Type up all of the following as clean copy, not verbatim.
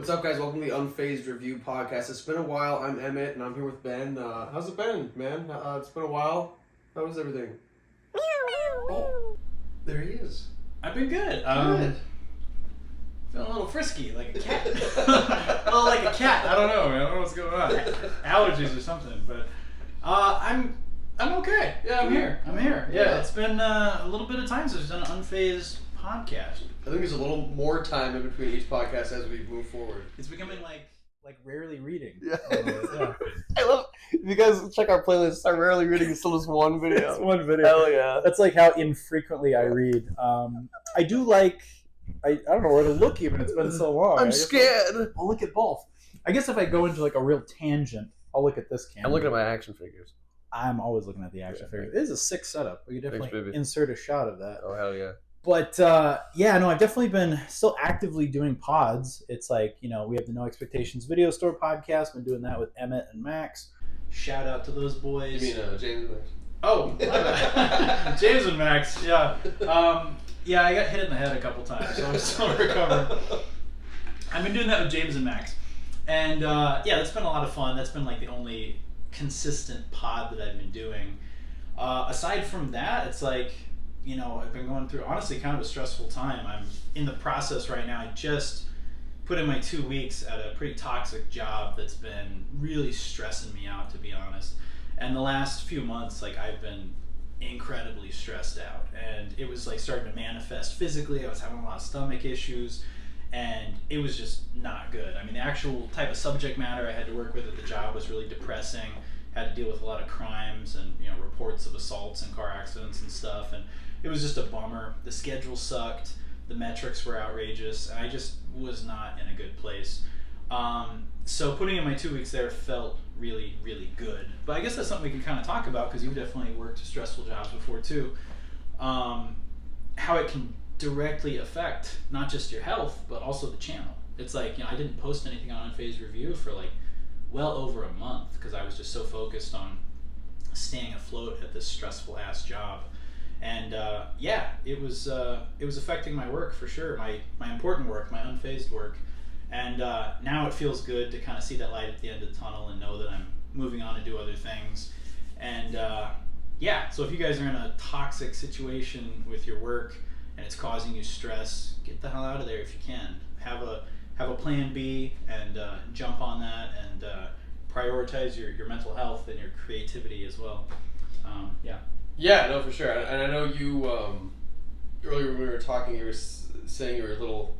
What's up, guys? Welcome to the UNFAZED Review Podcast. It's been a while. I'm Emmett, and I'm here with Ben. How's it been, man? It's been a while. How was everything? Oh, there he is. I've been good. Good. Feeling a little frisky, like a cat. Well, like a cat. I don't know, man. I don't know what's going on. Allergies or something, but I'm okay. Yeah, I'm here. Yeah, it's been a little bit of time since I've done an Unfazed podcast. I think there's a little more time in between each podcast as we move forward. It's becoming like rarely reading. Yeah. I love. If you guys check our playlist, I rarely reading is still just one video. It's one video. Hell yeah. That's like how infrequently I read. I do like. I don't know where to look even. It's been so long. I'm scared. I'll look at both. I guess if I go into like a real tangent, I'll look at this camera. I'm looking at my action figures. I'm always looking at the action figures. It is a sick setup. We could definitely insert a shot of that. Oh, hell yeah. But I've definitely been still actively doing pods. It's like, we have the No Expectations Video Store podcast. Been doing that with Emmett and Max. Shout out to those boys. You mean James and Max? Oh, James and Max, yeah. I got hit in the head a couple times, so I'm still recovering. I've been doing that with James and Max. And that's been a lot of fun. That's been like the only consistent pod that I've been doing. Aside from that, it's like, I've been going through, honestly, kind of a stressful time. I'm in the process right now. I just put in my 2 weeks at a pretty toxic job that's been really stressing me out, to be honest. And the last few months, I've been incredibly stressed out. And it was, starting to manifest physically. I was having a lot of stomach issues. And it was just not good. I mean, the actual type of subject matter I had to work with at the job was really depressing. Had to deal with a lot of crimes and, reports of assaults and car accidents and stuff. And it was just a bummer. The schedule sucked. The metrics were outrageous. And I just was not in a good place. So putting in my 2 weeks there felt really, really good. But I guess that's something we can kind of talk about because you've definitely worked stressful jobs before too. How it can directly affect not just your health, but also the channel. It's like, I didn't post anything on Unfazed Review for well over a month because I was just so focused on staying afloat at this stressful ass job. And it was affecting my work for sure, my important work, my unfazed work. And now it feels good to kind of see that light at the end of the tunnel and know that I'm moving on to do other things. And so if you guys are in a toxic situation with your work and it's causing you stress, get the hell out of there if you can. Have a plan B and jump on that and prioritize your mental health and your creativity as well. Yeah, no, for sure. And I know you, earlier when we were talking, you were saying you were a little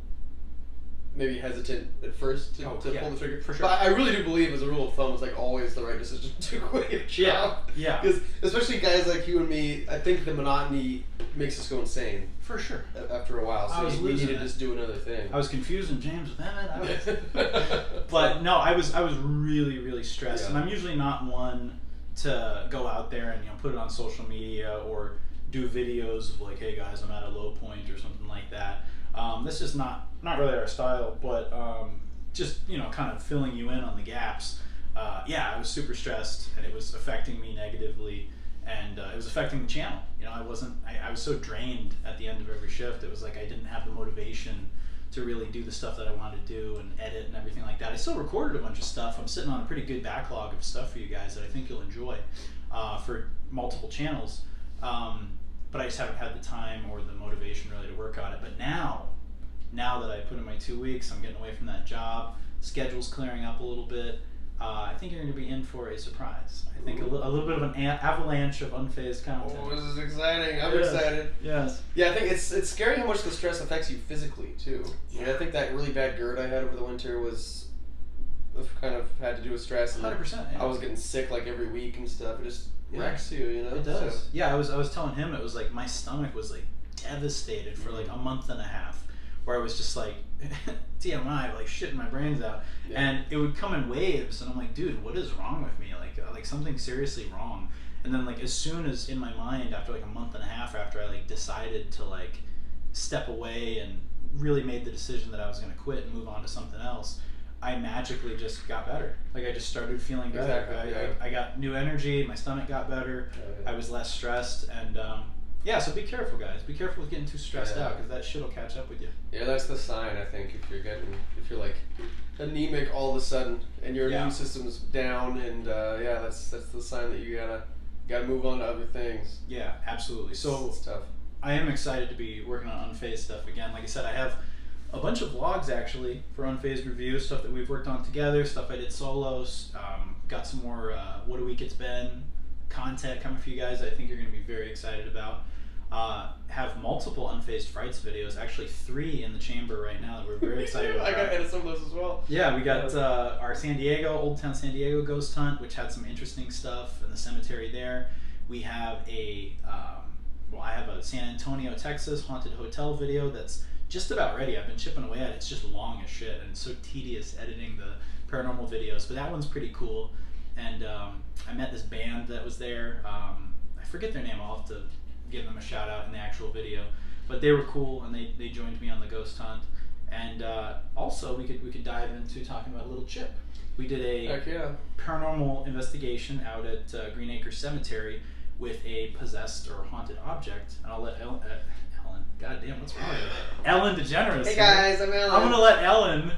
maybe hesitant at first to pull the trigger. For sure. But I really do believe, as a rule of thumb, it's always the right decision to quit your job. Yeah. Because especially guys like you and me, I think the monotony makes us go insane. For sure. After a while, so we need to just do another thing. I was confusing James with Emmett. But no, I was really, really stressed, and I'm usually not one to go out there and put it on social media or do videos of hey guys, I'm at a low point or something like that. That's just not really our style, but just kind of filling you in on the gaps. I was super stressed and it was affecting me negatively, and it was affecting the channel. I was so drained at the end of every shift. It was like I didn't have the motivation to really do the stuff that I wanted to do and edit and everything like that. I still recorded a bunch of stuff. I'm sitting on a pretty good backlog of stuff for you guys that I think you'll enjoy for multiple channels. But I just haven't had the time or the motivation really to work on it. But now that I put in my 2 weeks, I'm getting away from that job. Schedule's clearing up a little bit. I think you're going to be in for a surprise. I think a little bit of an avalanche of unfazed content. Oh, this is exciting. I'm excited. Yes. Yeah, I think it's scary how much the stress affects you physically, too. I think that really bad GERD I had over the winter was kind of had to do with stress. And 100%. Yeah. I was getting sick every week and stuff. It just wrecks you, It does. So. Yeah, I was telling him it was my stomach was devastated for a month and a half, where I was just TMI, shitting my brains out. Yeah. And it would come in waves, and I'm like, dude, what is wrong with me? Something seriously wrong. And then as soon as in my mind, after a month and a half after I decided to step away and really made the decision that I was going to quit and move on to something else, I magically just got better. I just started feeling better. Exactly, I got new energy. My stomach got better. I was less stressed, and Yeah, so be careful, guys. Be careful with getting too stressed out, because that shit will catch up with you. Yeah, that's the sign, I think, if you're like anemic all of a sudden and your immune system's down, and that's the sign that you gotta move on to other things. Yeah, absolutely. So it's tough. I am excited to be working on Unfazed stuff again. Like I said, I have a bunch of vlogs actually for Unfazed Review, stuff that we've worked on together, stuff I did solos. Got some more What a Week It's Been content coming for you guys that I think you're going to be very excited about. Have multiple Unfazed Frights videos, actually 3 in the chamber right now that we're very excited about. I got to edit some of those as well. Yeah, we got our Old Town San Diego ghost hunt, which had some interesting stuff in the cemetery there. We have I have a San Antonio, Texas haunted hotel video that's just about ready. I've been chipping away at it. It's just long as shit, and it's so tedious editing the paranormal videos, but that one's pretty cool. And I met this band that was there. I forget their name. I'll have to give them a shout out in the actual video, but they were cool, and they joined me on the ghost hunt. And also we could dive into talking about Little Chip. We did a paranormal investigation out at Green Acre Cemetery with a possessed or haunted object, and I'll let Ellen. God damn, what's wrong with you? Ellen DeGeneres. Hey guys, I'm Ellen. I'm gonna let Ellen.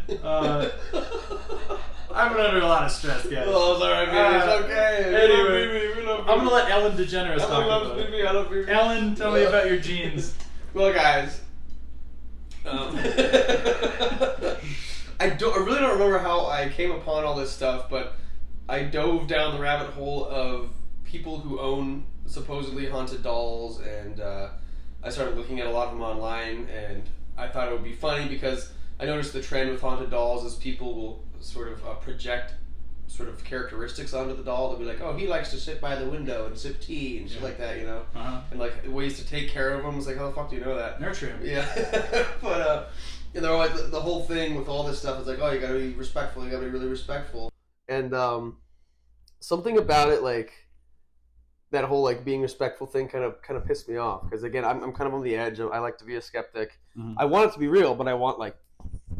I'm under a lot of stress, guys. Oh, sorry, baby. It's okay. Anyway, I'm gonna let Ellen DeGeneres talk about it. I love baby. Ellen, tell me about your jeans. Well, guys, I really don't remember how I came upon all this stuff, but I dove down the rabbit hole of people who own supposedly haunted dolls, and I started looking at a lot of them online, and I thought it would be funny because I noticed the trend with haunted dolls is people will sort of project sort of characteristics onto the doll. They'll be like, oh, he likes to sit by the window and sip tea and shit like that, you know? And like ways to take care of them. It's like, how the fuck do you know that? Nurture him. Yeah. But, you know, like the whole thing with all this stuff is like, oh, you gotta be respectful, you gotta be really respectful. And something about it, like, that whole like being respectful thing kind of pissed me off, because again I'm kind of on the edge. I like to be a skeptic. I want it to be real, but I want like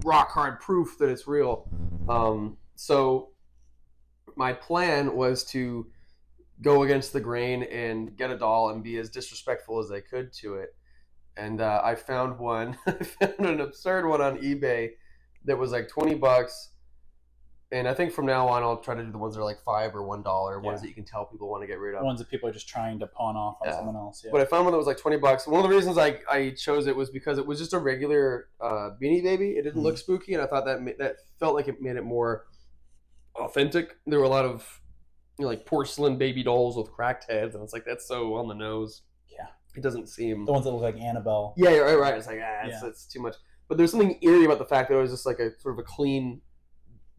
rock hard proof that it's real. So my plan was to go against the grain and get a doll and be as disrespectful as I could to it. And I found one. I found an absurd one on eBay that was like $20. And I think from now on, I'll try to do the ones that are like $5 or $1, ones that you can tell people want to get rid of. Ones that people are just trying to pawn off on someone else. Yeah. But I found one that was like $20. One of the reasons I chose it was because it was just a regular Beanie Baby. It didn't look spooky, and I thought that felt like it made it more authentic. There were a lot of like porcelain baby dolls with cracked heads, and it's like that's so on the nose. Yeah, it doesn't seem the ones that look like Annabelle. Yeah, right. It's like it's too much. But there's something eerie about the fact that it was just like a sort of a clean,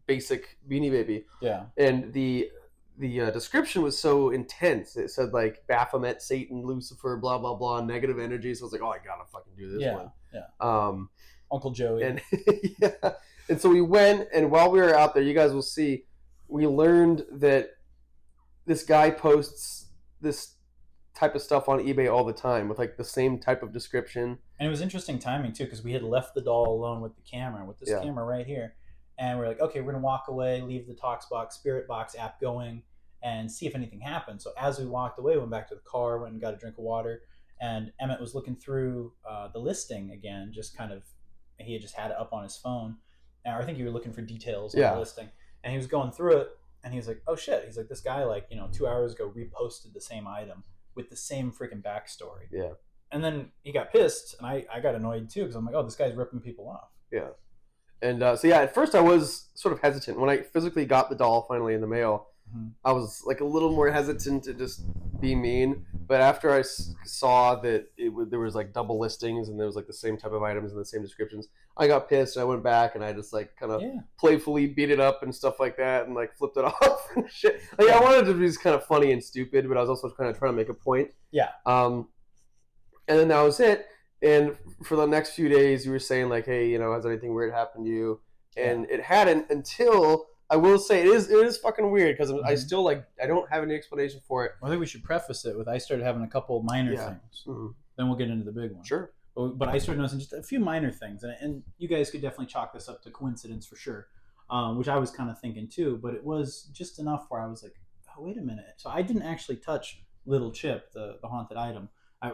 basic Beanie Baby. Yeah. And the description was so intense. It said like Baphomet, Satan, Lucifer, blah blah blah, negative energy. So I was like, oh, I gotta fucking do this one. Yeah. Uncle Joey. And and so we went, and while we were out there, you guys will see, we learned that this guy posts this type of stuff on eBay all the time with like the same type of description. And it was interesting timing too, because we had left the doll alone with the camera, with this camera right here. And we're like, okay, we're going to walk away, leave the Talksbox, Spirit Box app going, and see if anything happens. So as we walked away, we went back to the car, went and got a drink of water, and Emmett was looking through the listing again, just kind of, he had just had it up on his phone. And I think you were looking for details on the listing. And he was going through it, and he was like, oh shit. He's like, this guy, 2 hours ago reposted the same item with the same freaking backstory. Yeah. And then he got pissed, and I got annoyed too, because I'm like, oh, this guy's ripping people off. Yeah. And at first I was sort of hesitant. When I physically got the doll finally in the mail, I was like a little more hesitant to just be mean. But after I saw that there was like double listings and there was like the same type of items and the same descriptions, I got pissed. And I went back and I just like kind of playfully beat it up and stuff like that and like flipped it off and shit. Like I wanted to be kind of funny and stupid, but I was also kind of trying to make a point. Yeah. And then that was it. And for the next few days, you were saying like, hey, has anything weird happened to you? And it hadn't until, I will say, it is fucking weird because I still I don't have any explanation for it. Well, I think we should preface it with I started having a couple minor things. Then we'll get into the big one. Sure. But I started noticing just a few minor things. And you guys could definitely chalk this up to coincidence for sure, which I was kind of thinking too. But it was just enough where I was like, oh, wait a minute. So I didn't actually touch Little Chip, the haunted item.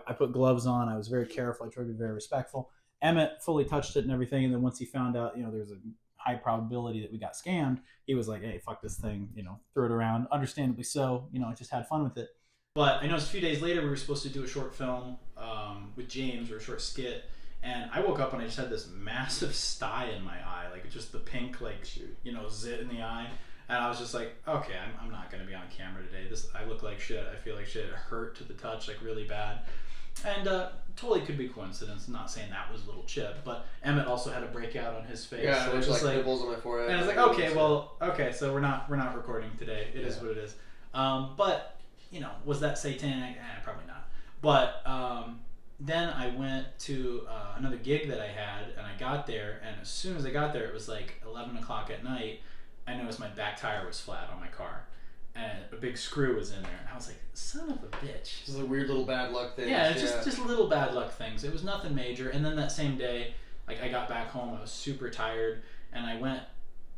I put gloves on. I was very careful. I tried to be very respectful. Emmett fully touched it and everything. And then once he found out, there's a high probability that we got scammed, he was like, hey, fuck this thing, threw it around. Understandably so. I just had fun with it. But I noticed a few days later we were supposed to do a short film with James, or a short skit. And I woke up and I just had this massive sty in my eye, like just the pink, zit in the eye. And I was just like, okay, I'm not going to be on camera today. I look like shit. I feel like shit. It hurt to the touch, like really bad. And totally could be coincidence. I'm not saying that was a little chip, but Emmett also had a breakout on his face. Yeah, so there's like nipples on my forehead. And I was like, okay, so we're not recording today. It is what it is. But was that satanic? Probably not. But then I went to another gig that I had, and I got there, and as soon as I got there, it was like 11 o'clock at night. I noticed my back tire was flat on my car, and a big screw was in there, and I was like, son of a bitch. Just a weird little bad luck thing. Yeah, just little bad luck things. It was nothing major. And then that same day, I got back home, I was super tired, and I went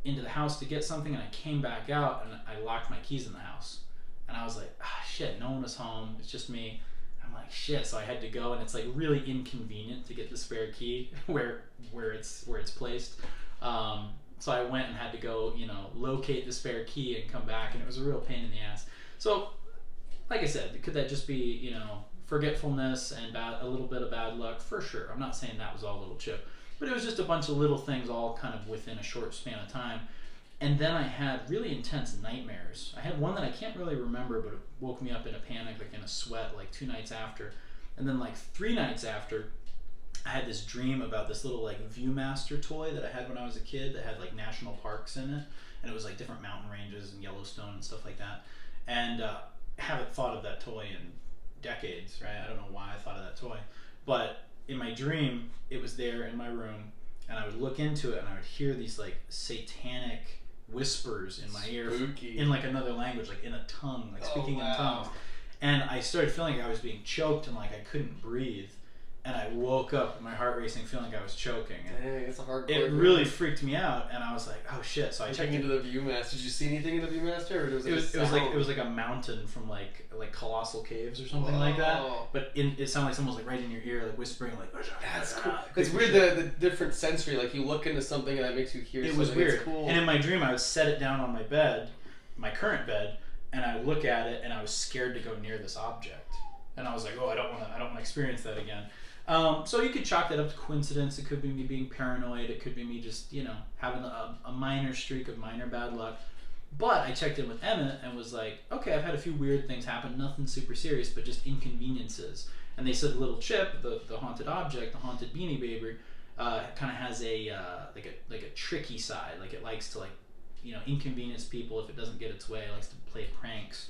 into the house to get something, and I came back out, and I locked my keys in the house. And I was like, shit, no one was home, it's just me. I'm like, shit, so I had to go, and it's like really inconvenient to get the spare key where it's placed. So I went and had to go, locate the spare key and come back, and it was a real pain in the ass. So, like I said, could that just be, forgetfulness and a little bit of bad luck? For sure. I'm not saying that was all little chip, but it was just a bunch of little things all kind of within a short span of time. And then I had really intense nightmares. I had one that I can't really remember, but it woke me up in a panic, like in a sweat, like 2 nights after. And then like 3 nights after, I had this dream about this little like Viewmaster toy that I had when I was a kid that had like national parks in it, and it was like different mountain ranges and Yellowstone and stuff like that. And I haven't thought of that toy in decades, right? I don't know why I thought of that toy, but in my dream it was there in my room, and I would look into it and I would hear these like satanic whispers in my ear in like another language, like in a tongue, like speaking in tongues. And I started feeling like I was being choked and like I couldn't breathe. And I woke up, my heart racing, feeling like I was choking. And dang, it's a hard. It really freaked me out, and I was like, "Oh shit!" So I checked into the Viewmaster. Did you see anything in the Viewmaster? Or it was like a mountain from like colossal caves or something like that. But it sounded like someone was like right in your ear, like whispering, like. That's cool. It's weird the different sensory. Like you look into something and that makes you hear. It was weird. It's cool. And in my dream, I would set it down on my bed, my current bed, and I would look at it, and I was scared to go near this object. And I was like, "Oh, I don't want to experience that again." So you could chalk that up to coincidence. It could be me being paranoid. It could be me just, having a minor streak of minor bad luck. But I checked in with Emmett and was like, okay, I've had a few weird things happen. Nothing super serious, but just inconveniences. And they said the little chip, the haunted object, the haunted Beanie Baby, kind of has a tricky side. Like it likes to inconvenience people if it doesn't get its way. It likes to play pranks.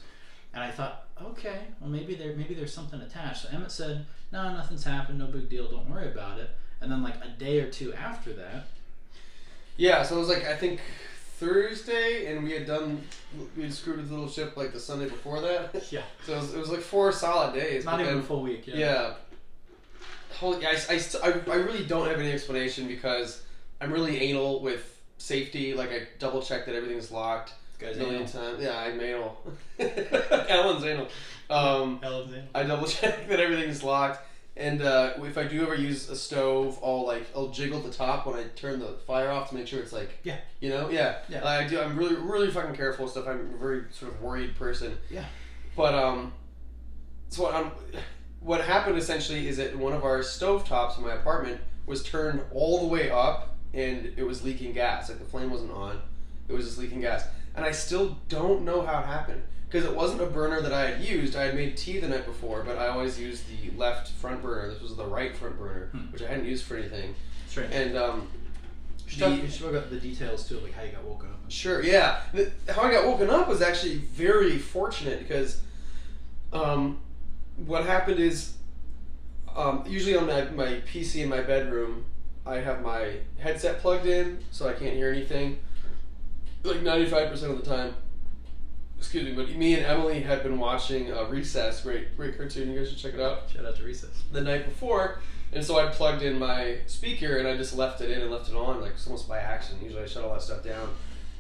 And I thought, okay, well maybe there's something attached. So Emmett said, no, nothing's happened, no big deal, don't worry about it. And then like a day or two after that. Yeah, so it was like I think Thursday, and we had screwed with the little ship like the Sunday before that. Yeah. So it was like 4 solid days. Not even a full week. Yeah. I really don't have any explanation because I'm really anal with safety. Like I double check that everything's locked. Guys, a million times. Yeah, I'm anal. Ellen's anal. Ellen's anal. I double check that everything's locked, and if I do ever use a stove, I'll jiggle the top when I turn the fire off to make sure it's like yeah. I do. I'm really fucking careful with stuff. I'm a very sort of worried person. Yeah. But so what happened essentially is that one of our stovetops in my apartment was turned all the way up, and it was leaking gas. Like the flame wasn't on. It was just leaking gas. And I still don't know how it happened. Because it wasn't a burner that I had used. I had made tea the night before, but I always used the left front burner. This was the right front burner, which I hadn't used for anything. Strange. And you should talk about the details too, like how you got woken up. Sure, yeah. How I got woken up was actually very fortunate because what happened is usually on my PC in my bedroom, I have my headset plugged in so I can't hear anything. Like 95% of the time. Excuse me, but me and Emily had been watching Recess, great cartoon. You guys should check it out. Shout out to Recess. The night before, and so I plugged in my speaker and I just left it in and left it on, like almost by accident. Usually I shut all that stuff down.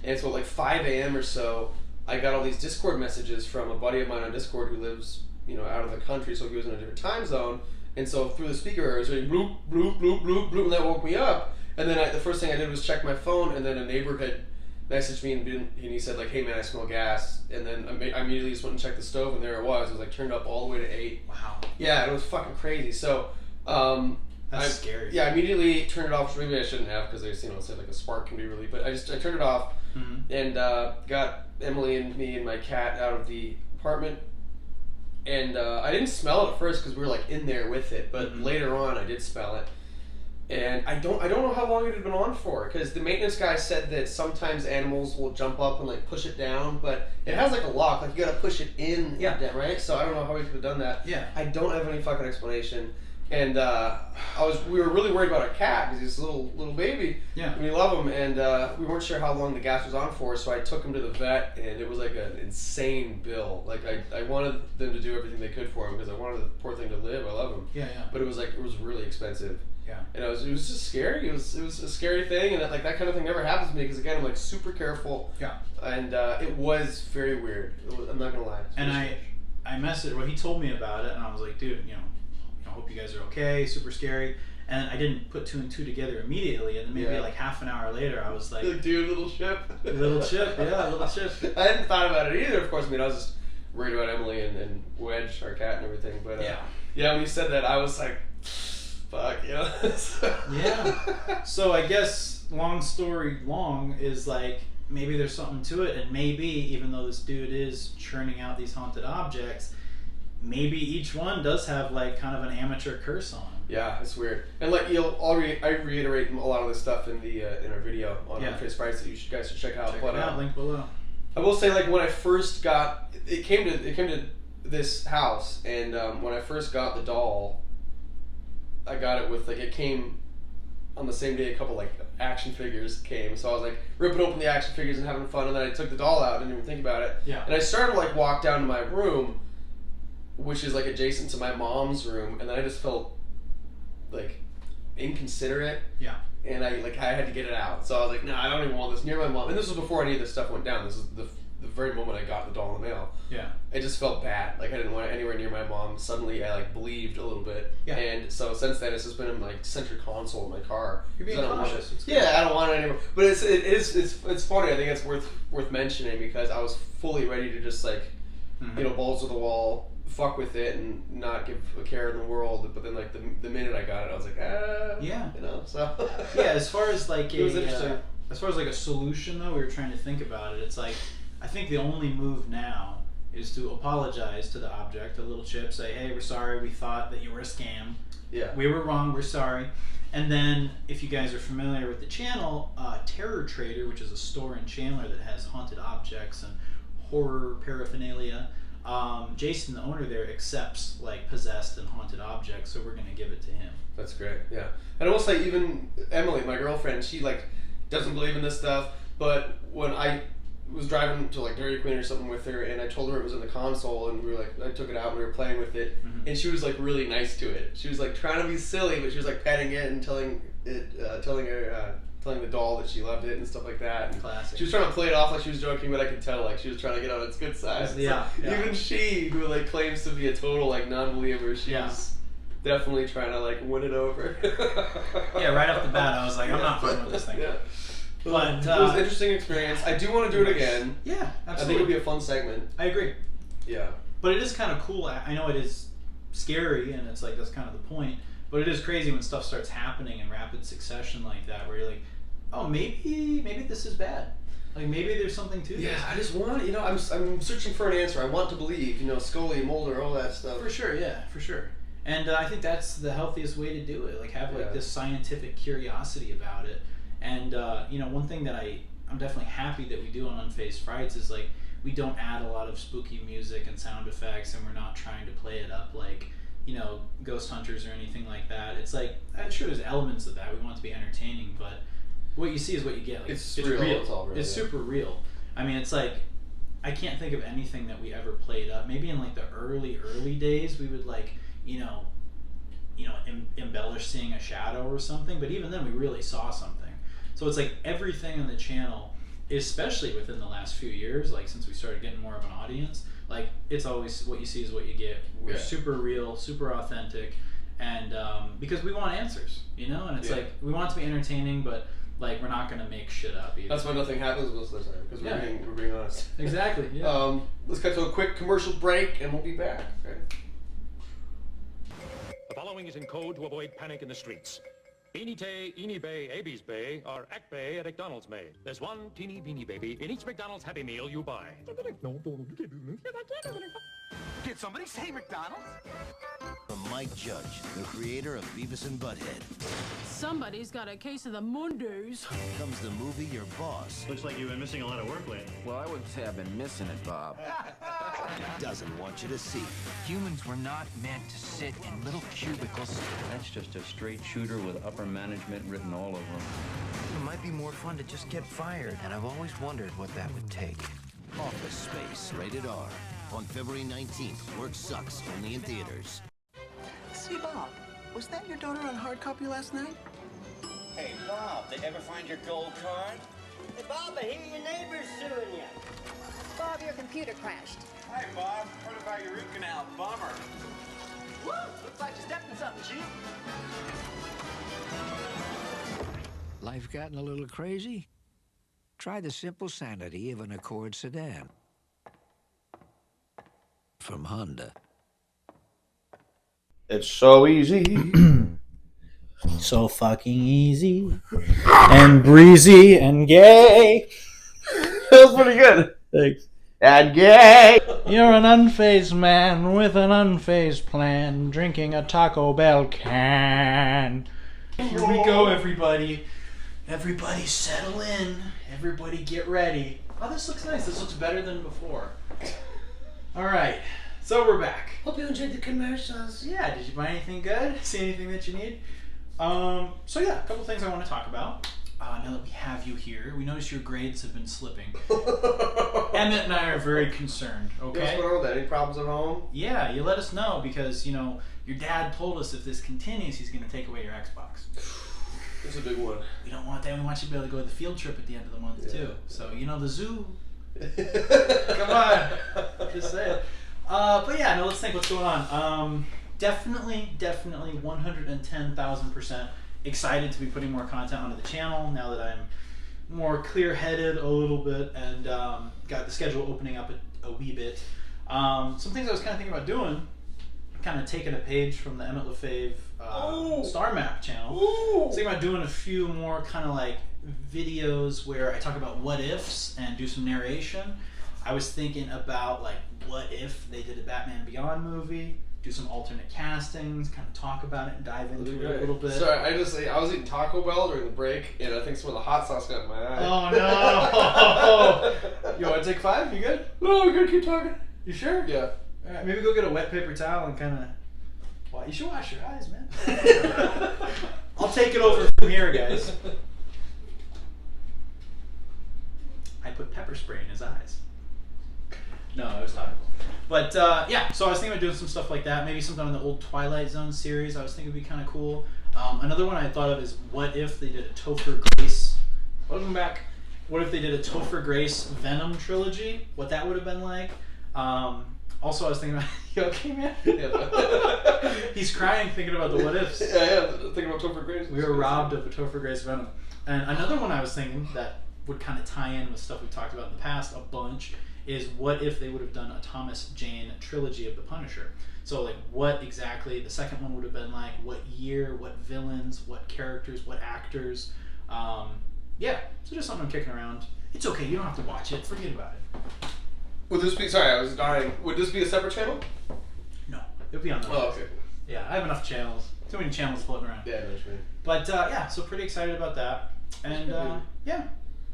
And so at like 5 a.m. or so, I got all these Discord messages from a buddy of mine on Discord who lives out of the country, so he was in a different time zone. And so through the speaker, it was like bloop, bloop, bloop, bloop, bloop, and that woke me up. And then the first thing I did was check my phone, and then a neighbor had messaged me, and he said, like, hey man, I smell gas. And then I immediately just went and checked the stove, and there it was. It was like turned up all the way to 8. Wow. Yeah, it was fucking crazy. So that's scary. Yeah, I immediately turned it off, which maybe I shouldn't have, because they said like a spark can be really, but I turned it off, and got Emily and me and my cat out of the apartment. And I didn't smell it at first because we were like in there with it, but later on I did smell it. And I don't know how long it had been on for, because the maintenance guy said that sometimes animals will jump up and like push it down, but it has like a lock, like you gotta push it in, right? So I don't know how we could have done that. Yeah. I don't have any fucking explanation. And we were really worried about our cat because he's a little baby. Yeah. We love him, and we weren't sure how long the gas was on for, so I took him to the vet, and it was like an insane bill. Like I wanted them to do everything they could for him because I wanted the poor thing to live. I love him. Yeah. But it was really expensive. Yeah. And it was just scary. It was a scary thing, and like that kind of thing never happens to me because again I'm like super careful. Yeah. And it was very weird. I'm not gonna lie. And I messaged. Well, he told me about it, and I was like, dude, I hope you guys are okay. Super scary. And I didn't put 2 and 2 together immediately, and then maybe like half an hour later, I was like, dude, little chip. Little chip. I hadn't thought about it either. Of course, I mean I was just worried about Emily and Wedge, our cat, and everything. But when you said that, I was like, fuck, Yeah. So I guess long story long is like maybe there's something to it, and maybe even though this dude is churning out these haunted objects, maybe each one does have like kind of an amateur curse on them. Yeah, it's weird. And like I reiterate a lot of this stuff in the in our video on UNFAZED Frights that guys should check out. Check it out, link below. I will say, like, when I first got it came to this house, and when I first got the doll, I got it with it came on the same day a couple like action figures came, so I was like ripping open the action figures and having fun, and then I took the doll out and didn't even think about it. Yeah. And I started to like walk down to my room, which is like adjacent to my mom's room, and then I just felt like inconsiderate. Yeah. And I had to get it out, so I was like, no, I don't even want this near my mom. And this was before any of this stuff went down. This is the very moment I got the doll in the mail. Yeah. I just felt bad. Like I didn't want it anywhere near my mom. Suddenly I like believed a little bit. Yeah. And so since then it's just been in my center console in my car. You're being cautious. Yeah, I don't want it anymore. But it's funny. I think it's worth mentioning because I was fully ready to just like balls to the wall, fuck with it and not give a care in the world. But then like the minute I got it, I was like, so yeah. As far as like it was interesting. As far as like a solution though, we were trying to think about it. It's like I think the only move now is to apologize to the object, a little chip, say, hey, we're sorry, we thought that you were a scam. Yeah. We were wrong, we're sorry. And then, if you guys are familiar with the channel, Terror Trader, which is a store in Chandler that has haunted objects and horror paraphernalia, Jason, the owner there, accepts like possessed and haunted objects, so we're going to give it to him. That's great, yeah. And I will say, even Emily, my girlfriend, she like doesn't believe in this stuff, but when I was driving to like Dairy Queen or something with her, and I told her it was in the console, and we were like, I took it out and we were playing with it, and she was like really nice to it. She was like trying to be silly, but she was like petting it and telling the doll that she loved it and stuff like that. And classic. She was trying to play it off like she was joking, but I could tell like she was trying to get on its good side. Yeah. Even she, who like claims to be a total like non-believer, she's definitely trying to like win it over. Yeah, right off the bat, I was like, I'm not fucking with this thing. Yeah. But it was an interesting experience. I do want to do it again. Yeah, absolutely. I think it'll be a fun segment. I agree. Yeah. But it is kind of cool. I know it is scary, and it's like that's kind of the point. But it is crazy when stuff starts happening in rapid succession like that, where you're like, oh, maybe this is bad. Like maybe there's something to this. Yeah, I just want, I'm searching for an answer. I want to believe, Scully, Mulder, all that stuff. For sure, yeah, for sure. And I think that's the healthiest way to do it. Like have like this scientific curiosity about it. And one thing that I'm definitely happy that we do on UNFAZED Frights is like we don't add a lot of spooky music and sound effects, and we're not trying to play it up like Ghost Hunters or anything like that. It's like I'm sure there's elements of that. We want it to be entertaining, but what you see is what you get. Like, it's real. It's all real. It's super real. I mean, it's like I can't think of anything that we ever played up. Maybe in like the early days we would like embellish seeing a shadow or something, but even then we really saw something. So it's like everything on the channel, especially within the last few years, like since we started getting more of an audience, like it's always what you see is what you get. We're super real, super authentic, and because we want answers, you know, and it's like we want it to be entertaining, but like we're not gonna make shit up either. That's why nothing happens most of the time, because we're being honest. Exactly. Yeah. Let's cut to a quick commercial break, and we'll be back. Okay? The following is in code to avoid panic in the streets. Beanie Tay, Eenie Bay, Abies Bay are Ack Bay at McDonald's made. There's one teeny beanie baby in each McDonald's Happy Meal you buy. Did somebody say McDonald's? From Mike Judge, the creator of Beavis and Butthead, Somebody's got a case of the Mondays. comes the movie Your Boss Looks like you've been missing a lot of work lately. Well, I wouldn't say I've been missing it, Bob. doesn't want you to see. Humans were not meant to sit in little cubicles. That's just a straight shooter with upper management written all over him. It might be more fun to just get fired, and I've always wondered what that would take. Office Space, rated R. On February 19th, work sucks, only in theaters. See, Bob, was that your daughter on hard copy last night? Hey, Bob, they ever find your gold card? Hey, Bob, I hear your neighbor's suing you. Bob, your computer crashed. Hi, Bob. Heard about your root canal. Bummer. Woo! Looks like you stepped in something, Chief. Life gotten a little crazy? Try the simple sanity of an Accord sedan. From Honda. It's so easy. So fucking easy and breezy and gay. That was pretty good. Thanks. And gay. You're an unfazed man with an unfazed plan, drinking a Taco Bell can. Here we go, everybody. Everybody settle in. Everybody get ready. Oh, this looks nice. This looks better than before. All right. So we're back. Hope you enjoyed the commercials. Yeah, did you buy anything good? See anything that you need? So yeah, a couple things I want to talk about. Now that we have you here, we notice your grades have been slipping. Emmett and I are very concerned, okay? What's going on with that? Any problems at home? Yeah, you let us know because, you know, your dad told us if this continues, he's going to take away your Xbox. It's a big one. We don't want that. We want you to be able to go to the field trip at the end of the month, too. So, you know, the zoo. Come on. Just say it. But yeah, no, let's think what's going on. Definitely 110,000% excited to be putting more content onto the channel now that I'm more clear-headed a little bit and got the schedule opening up a wee bit. Some things I was kind of thinking about doing, kind of taking a page from the Emmett LaFave Star Map channel. I was thinking about doing a few more kind of like videos where I talk about what ifs and do some narration. I was thinking about like what if they did a Batman Beyond movie, do some alternate castings, kind of talk about it and dive into it a little bit. Sorry, I was eating Taco Bell during the break, and I think some of the hot sauce got in my eye. Oh no! You want to take 5? You good? No, we're gonna keep talking. You sure? Yeah. All right, maybe go get a wet paper towel and kind of. Well, you should wash your eyes, man. I'll take it over from here, guys. I put pepper spray in his eyes. No, it was topical. But yeah, so I was thinking about doing some stuff like that. Maybe something on the old Twilight Zone series. I was thinking it'd be kind of cool. Another one I thought of is what if they did a Topher Grace. Welcome back. What if they did a Topher Grace Venom trilogy? What that would have been like. Also, I was thinking about. You okay, man? Yeah. He's crying thinking about the what ifs. Yeah, thinking about Topher Grace. We were robbed of a Topher Grace Venom. And another one I was thinking that would kind of tie in with stuff we've talked about in the past a bunch is what if they would have done a Thomas Jane trilogy of The Punisher. So like what exactly the second one would have been like, what year, what villains, what characters, what actors. Yeah, so just something I'm kicking around. It's okay, you don't have to watch it, forget about it. Would this be, sorry, I was dying. Would this be a separate channel? No, it would be on the Oh, okay. Yeah, I have enough channels. Too many channels floating around. Yeah, that's right. But yeah, so pretty excited about that. And yeah,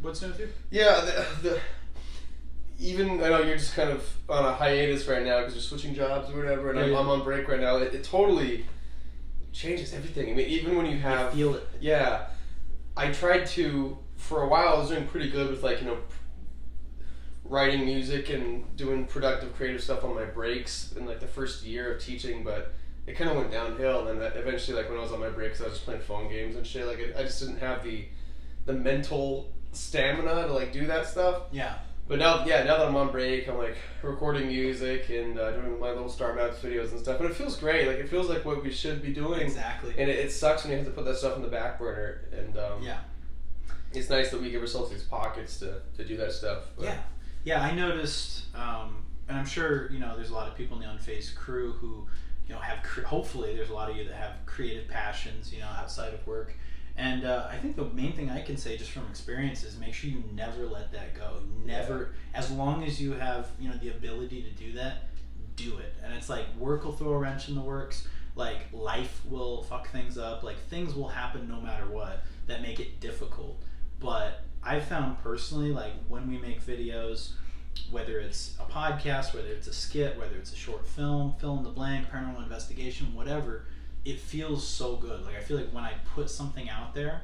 what's new with you? Yeah, even, I know you're just kind of on a hiatus right now because you're switching jobs or whatever, and I'm on break right now. It totally changes everything. I mean, even when you have... I feel it. Yeah. I tried to, for a while, I was doing pretty good with, like, you know, writing music and doing productive, creative stuff on my breaks in, like, the first year of teaching, but it kind of went downhill. And then eventually, like, when I was on my breaks, I was just playing phone games and shit. Like, I just didn't have the mental stamina to, like, do that stuff. Yeah. But now that I'm on break, I'm like recording music and doing my little Star Maps videos and stuff, and it feels great. Like it feels like what we should be doing. Exactly. And it sucks when you have to put that stuff in the back burner. And it's nice that we give ourselves these pockets to do that stuff. But. Yeah. I noticed, and I'm sure there's a lot of people in the Unfazed crew who have hopefully there's a lot of you that have creative passions outside of work. And I think the main thing I can say just from experience is make sure you never let that go. Never, as long as you have the ability to do that, do it. And it's like work will throw a wrench in the works. Like life will fuck things up. Like things will happen no matter what that make it difficult. But I've found personally, like when we make videos, whether it's a podcast, whether it's a skit, whether it's a short film, fill in the blank, paranormal investigation, whatever. It feels so good. Like I feel like when I put something out there,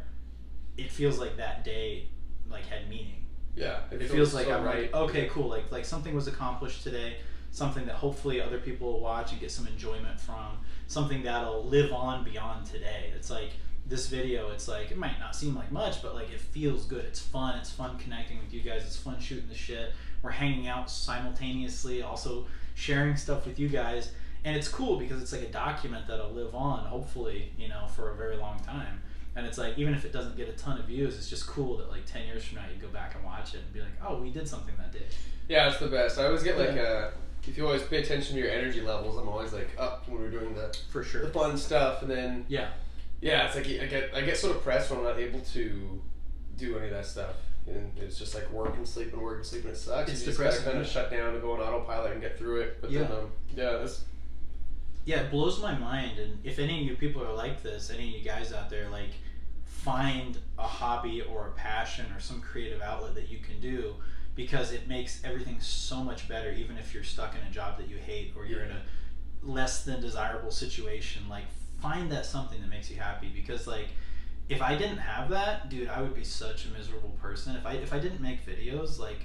it feels like that day like had meaning. Yeah, it feels like so I'm right. like, okay, cool. Like something was accomplished today. Something that hopefully other people will watch and get some enjoyment from. Something that'll live on beyond today. It's like this video. It's like it might not seem like much, but like it feels good. It's fun. It's fun connecting with you guys. It's fun shooting the shit. We're hanging out simultaneously, also sharing stuff with you guys. And it's cool because it's like a document that'll live on, hopefully, for a very long time. And it's like, even if it doesn't get a ton of views, it's just cool that like 10 years from now you go back and watch it and be like, oh, we did something that day. Yeah, it's the best. I always get like, if you always pay attention to your energy levels, I'm always like up when we're doing the fun stuff. And then, it's like I get so depressed when I'm not able to do any of that stuff. And it's just like work and sleep, and it sucks. It's you just gotta kind of shut down and go on autopilot and get through it. But then, it blows my mind. And if any of you people are like this, any of you guys out there, like find a hobby or a passion or some creative outlet that you can do, because it makes everything so much better. Even if you're stuck in a job that you hate or you're in a less than desirable situation, like find that something that makes you happy. Because like if I didn't have that, dude, I would be such a miserable person. If I didn't make videos, like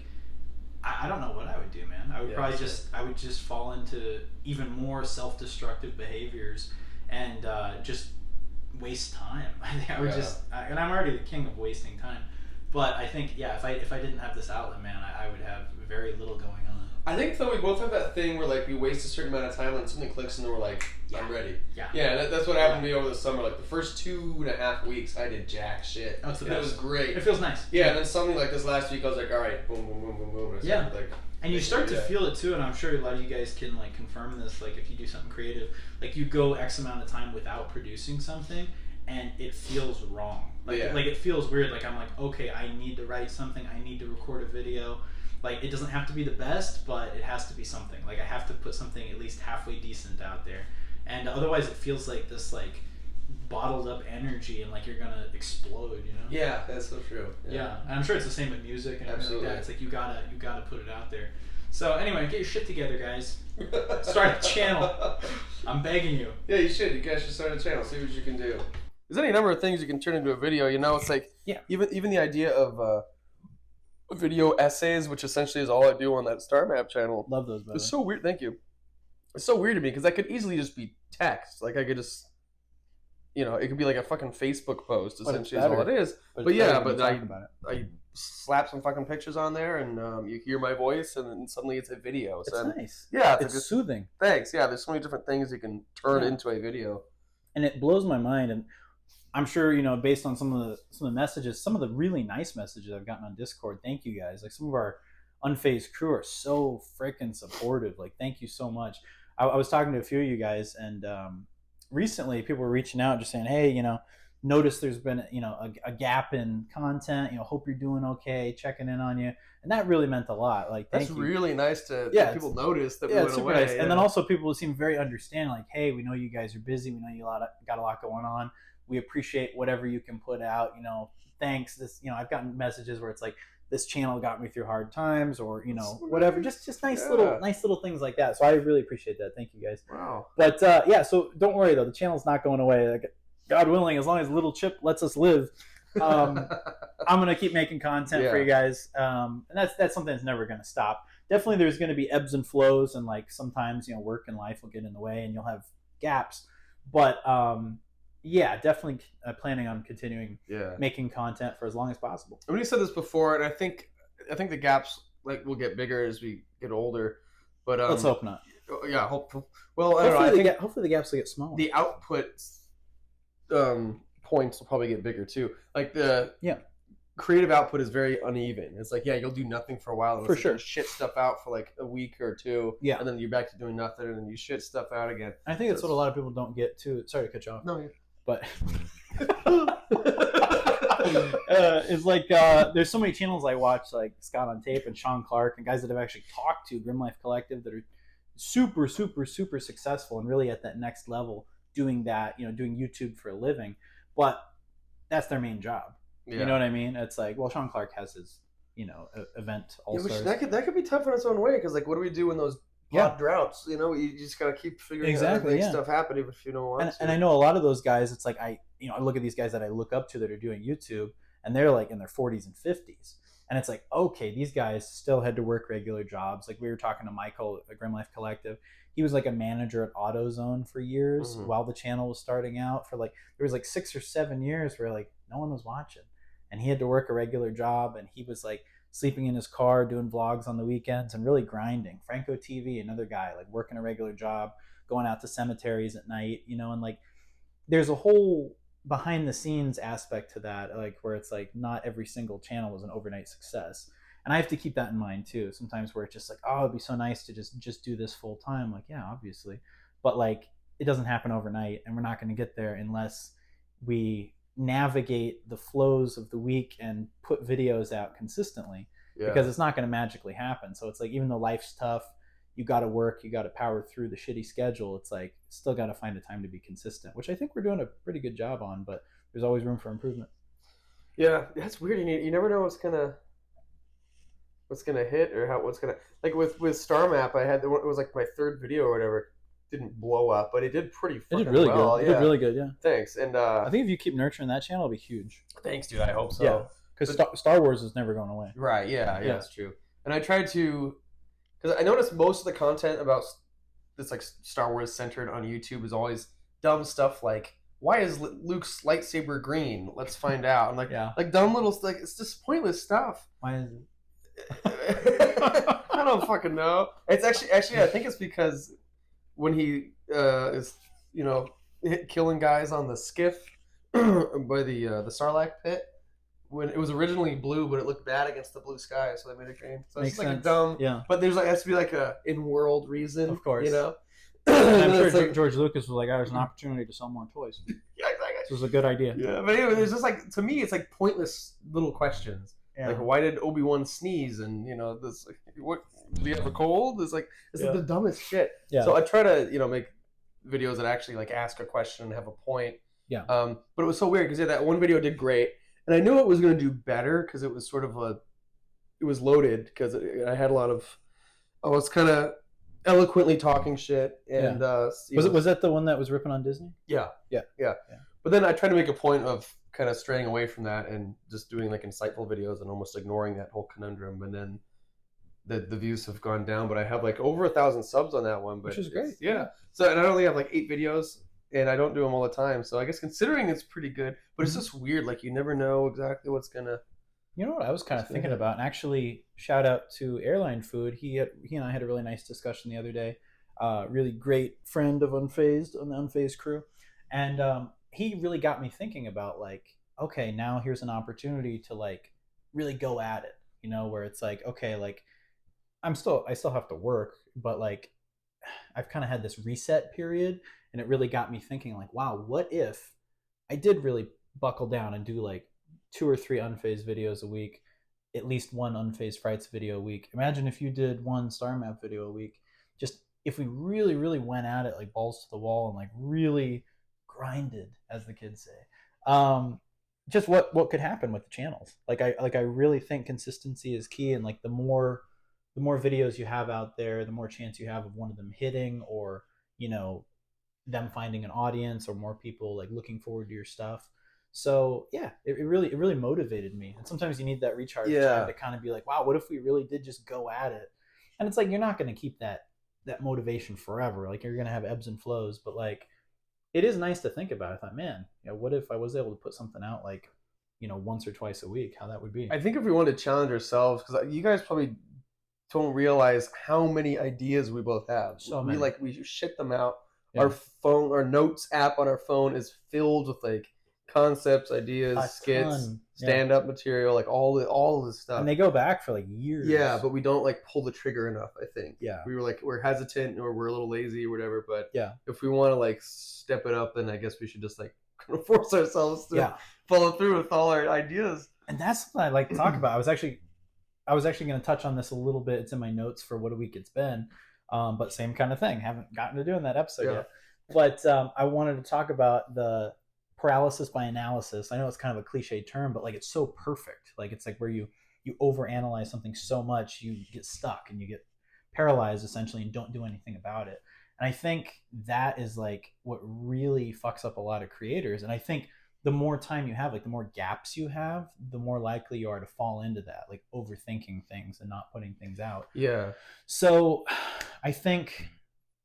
I don't know what I would do, man. I would probably I would just fall into even more self-destructive behaviors and just waste time. I think I would and I'm already the king of wasting time. But I think, if I didn't have this outlet, man, I would have very little going on. I think though we both have that thing where like we waste a certain amount of time and something clicks and then we're like, I'm ready. That's what happened to me over the summer. Like the first 2.5 weeks I did jack shit. That's the best. It was great. It feels nice. And then something like this last week I was like, all right, boom, boom, boom, boom, boom. And you start to feel it too, and I'm sure a lot of you guys can like confirm this. Like if you do something creative, like you go X amount of time without producing something, and it feels wrong. Like it feels weird. Like I'm like, okay, I need to write something. I need to record a video. Like it doesn't have to be the best, but it has to be something. Like I have to put something at least halfway decent out there, and otherwise it feels like this like bottled up energy and like you're gonna explode. Yeah, that's so true. Yeah, and I'm sure it's the same with music and everything like that. It's like you gotta put it out there. So anyway, get your shit together, guys. Start a channel. I'm begging you. Yeah, you should. You guys should start a channel. See what you can do. There's any number of things you can turn into a video. It's like even the idea of video essays, which essentially is all I do on that Star Map channel. Love those. By it's so weird. Thank you. It's so weird to me because that could easily just be text. Like I could just, it could be like a fucking Facebook post. Essentially, is all it is. But I slap some fucking pictures on there, and you hear my voice, and then suddenly it's a video. It's nice. Yeah, it's soothing. Thanks. Yeah, there's so many different things you can turn into a video, and it blows my mind. And I'm sure based on some of the messages, some of the really nice messages I've gotten on Discord. Thank you guys. Like some of our Unfazed crew are so freaking supportive. Like thank you so much. I was talking to a few of you guys, and recently people were reaching out just saying, hey, notice there's been a gap in content. Hope you're doing okay. Checking in on you, and that really meant a lot. Like that's really nice to people notice that we went away. Nice. And then also people seem very understanding. Like, hey, we know you guys are busy. We know you got a lot going on. We appreciate whatever you can put out. Thanks. This I've gotten messages where it's like this channel got me through hard times, or whatever. Just nice little things like that. So I really appreciate that. Thank you guys. Wow. But so don't worry though. The channel's not going away. Like, God willing, as long as Little Chip lets us live, I'm gonna keep making content for you guys, and that's something that's never gonna stop. Definitely, there's gonna be ebbs and flows, and like sometimes work and life will get in the way, and you'll have gaps. But definitely planning on continuing making content for as long as possible. I mean, you said this before, and I think the gaps like will get bigger as we get older. But let's hope not. Yeah, hopefully. Well, I don't know. Hopefully the gaps will get smaller. The output points will probably get bigger too. Like the creative output is very uneven. It's like, yeah, you'll do nothing for a while and for sure shit stuff out for like a week or two, and then you're back to doing nothing, and then you shit stuff out again. I think that's what a lot of people don't get too. Sorry to cut you off. No, but it's like there's so many channels I watch, like Scott on Tape and Sean Clark and guys that have actually talked to Grim Life Collective that are super successful and really at that next level doing that, doing YouTube for a living, but that's their main job. You know what I mean? It's like, well, Sean Clark has his, event all-stars. That could be tough in its own way, because like, what do we do in those hot droughts? You just gotta keep figuring out make stuff happen, even if you don't want to. And I know a lot of those guys. It's like I look at these guys that I look up to that are doing YouTube, and they're like in their 40s and 50s, and it's like, okay, these guys still had to work regular jobs. Like we were talking to Michael at Grim Life Collective. He was like a manager at AutoZone for years while the channel was starting out. For like there was like 6 or 7 years where like no one was watching, and he had to work a regular job, and he was like sleeping in his car, doing vlogs on the weekends, and really grinding. Franco TV, another guy, like working a regular job, going out to cemeteries at night, and like there's a whole behind the scenes aspect to that, like where it's like not every single channel was an overnight success. And I have to keep that in mind too. Sometimes where it's just like, oh, it'd be so nice to just do this full time. Like, yeah, obviously. But like it doesn't happen overnight, and we're not going to get there unless we navigate the flows of the week and put videos out consistently, because it's not going to magically happen. So it's like, even though life's tough, you got to work, you got to power through the shitty schedule. It's like still got to find a time to be consistent, which I think we're doing a pretty good job on, but there's always room for improvement. Yeah, that's weird. You never know what's gonna hit or what's gonna, like with Star Map. I had it was like my third video or whatever. Didn't blow up, but it did pretty fucking really well. Good. It did really good, yeah. Thanks. And I think if you keep nurturing that channel, it'll be huge. Thanks, dude. I hope so. Yeah, because Star Wars is never going away. Right, yeah, that's true. And I tried to, because I noticed most of the content about this like Star Wars centered on YouTube is always dumb stuff like, why is Luke's lightsaber green? Let's find out. And like dumb little, like, it's just pointless stuff. Why is it? I don't fucking know. It's actually I think it's because when he is killing guys on the skiff by the Sarlacc pit, when it was originally blue, but it looked bad against the blue sky, so they made it green. So it's like a dumb, but there's like has to be like a in-world reason, of course, And I'm sure like, George Lucas was like, there's an opportunity to sell more toys. Yeah, exactly. This was a good idea. Yeah, but anyway, there's just like, to me, it's like pointless little questions. Yeah. Like, why did Obi-Wan sneeze? And this, what? Do you have a cold? It's like the dumbest shit. Yeah. So I try to make videos that actually like ask a question and have a point. Yeah. But it was so weird because that one video did great, and I knew it was going to do better because it was sort of it was loaded because I had a lot of, I was kind of eloquently talking shit, and was that the one that was ripping on Disney? Yeah. But then I tried to make a point of kind of straying away from that and just doing like insightful videos and almost ignoring that whole conundrum, and then the views have gone down, but I have like over 1,000 subs on that one, which is great. Yeah. So, and I only have like 8 videos, and I don't do them all the time. So I guess considering it's pretty good, but it's just weird. Like you never know exactly what's gonna. You know what I was kind of thinking about, and actually shout out to Airline Food. He and I had a really nice discussion the other day. Really great friend of UNFAZED on the UNFAZED crew, and he really got me thinking about like, okay, now here's an opportunity to like really go at it. Where it's like, okay, like I still have to work, but like I've kind of had this reset period, and it really got me thinking like, wow, what if I did really buckle down and do like 2 or 3 unfazed videos a week, at least 1 unfazed frights video a week. Imagine if you did 1 star map video a week. Just if we really, really went at it like balls to the wall and like really grinded, as the kids say. Just what could happen with the channels. Like I really think consistency is key, and like the more videos you have out there, the more chance you have of one of them hitting, or them finding an audience, or more people like looking forward to your stuff. So yeah, it really motivated me. And sometimes you need that recharge time to kind of be like, wow, what if we really did just go at it? And it's like, you're not going to keep that motivation forever. Like you're going to have ebbs and flows, but like it is nice to think about. I thought, man, what if I was able to put something out like, once or twice a week, how that would be. I think if we wanted to challenge ourselves, because you guys probably don't realize how many ideas we both have. So many. We shit them out. Yeah. Our notes app on our phone is filled with like concepts, ideas, A skits, ton. stand-up material, like all this stuff. And they go back for like years. Yeah, but we don't like pull the trigger enough, I think. Yeah. We're hesitant or we're a little lazy or whatever, but yeah, if we want to like step it up, then I guess we should just like kind of force ourselves to follow through with all our ideas. And that's what I like to talk about. I was actually going to touch on this a little bit. It's in my notes for what a week it's been. But same kind of thing. Haven't gotten to doing that episode yet. But I wanted to talk about the paralysis by analysis. I know it's kind of a cliche term, but like it's so perfect. Like it's like where you overanalyze something so much, you get stuck and you get paralyzed essentially and don't do anything about it. And I think that is like what really fucks up a lot of creators. And I think the more time you have, like the more gaps you have, the more likely you are to fall into that, like overthinking things and not putting things out. Yeah. So I think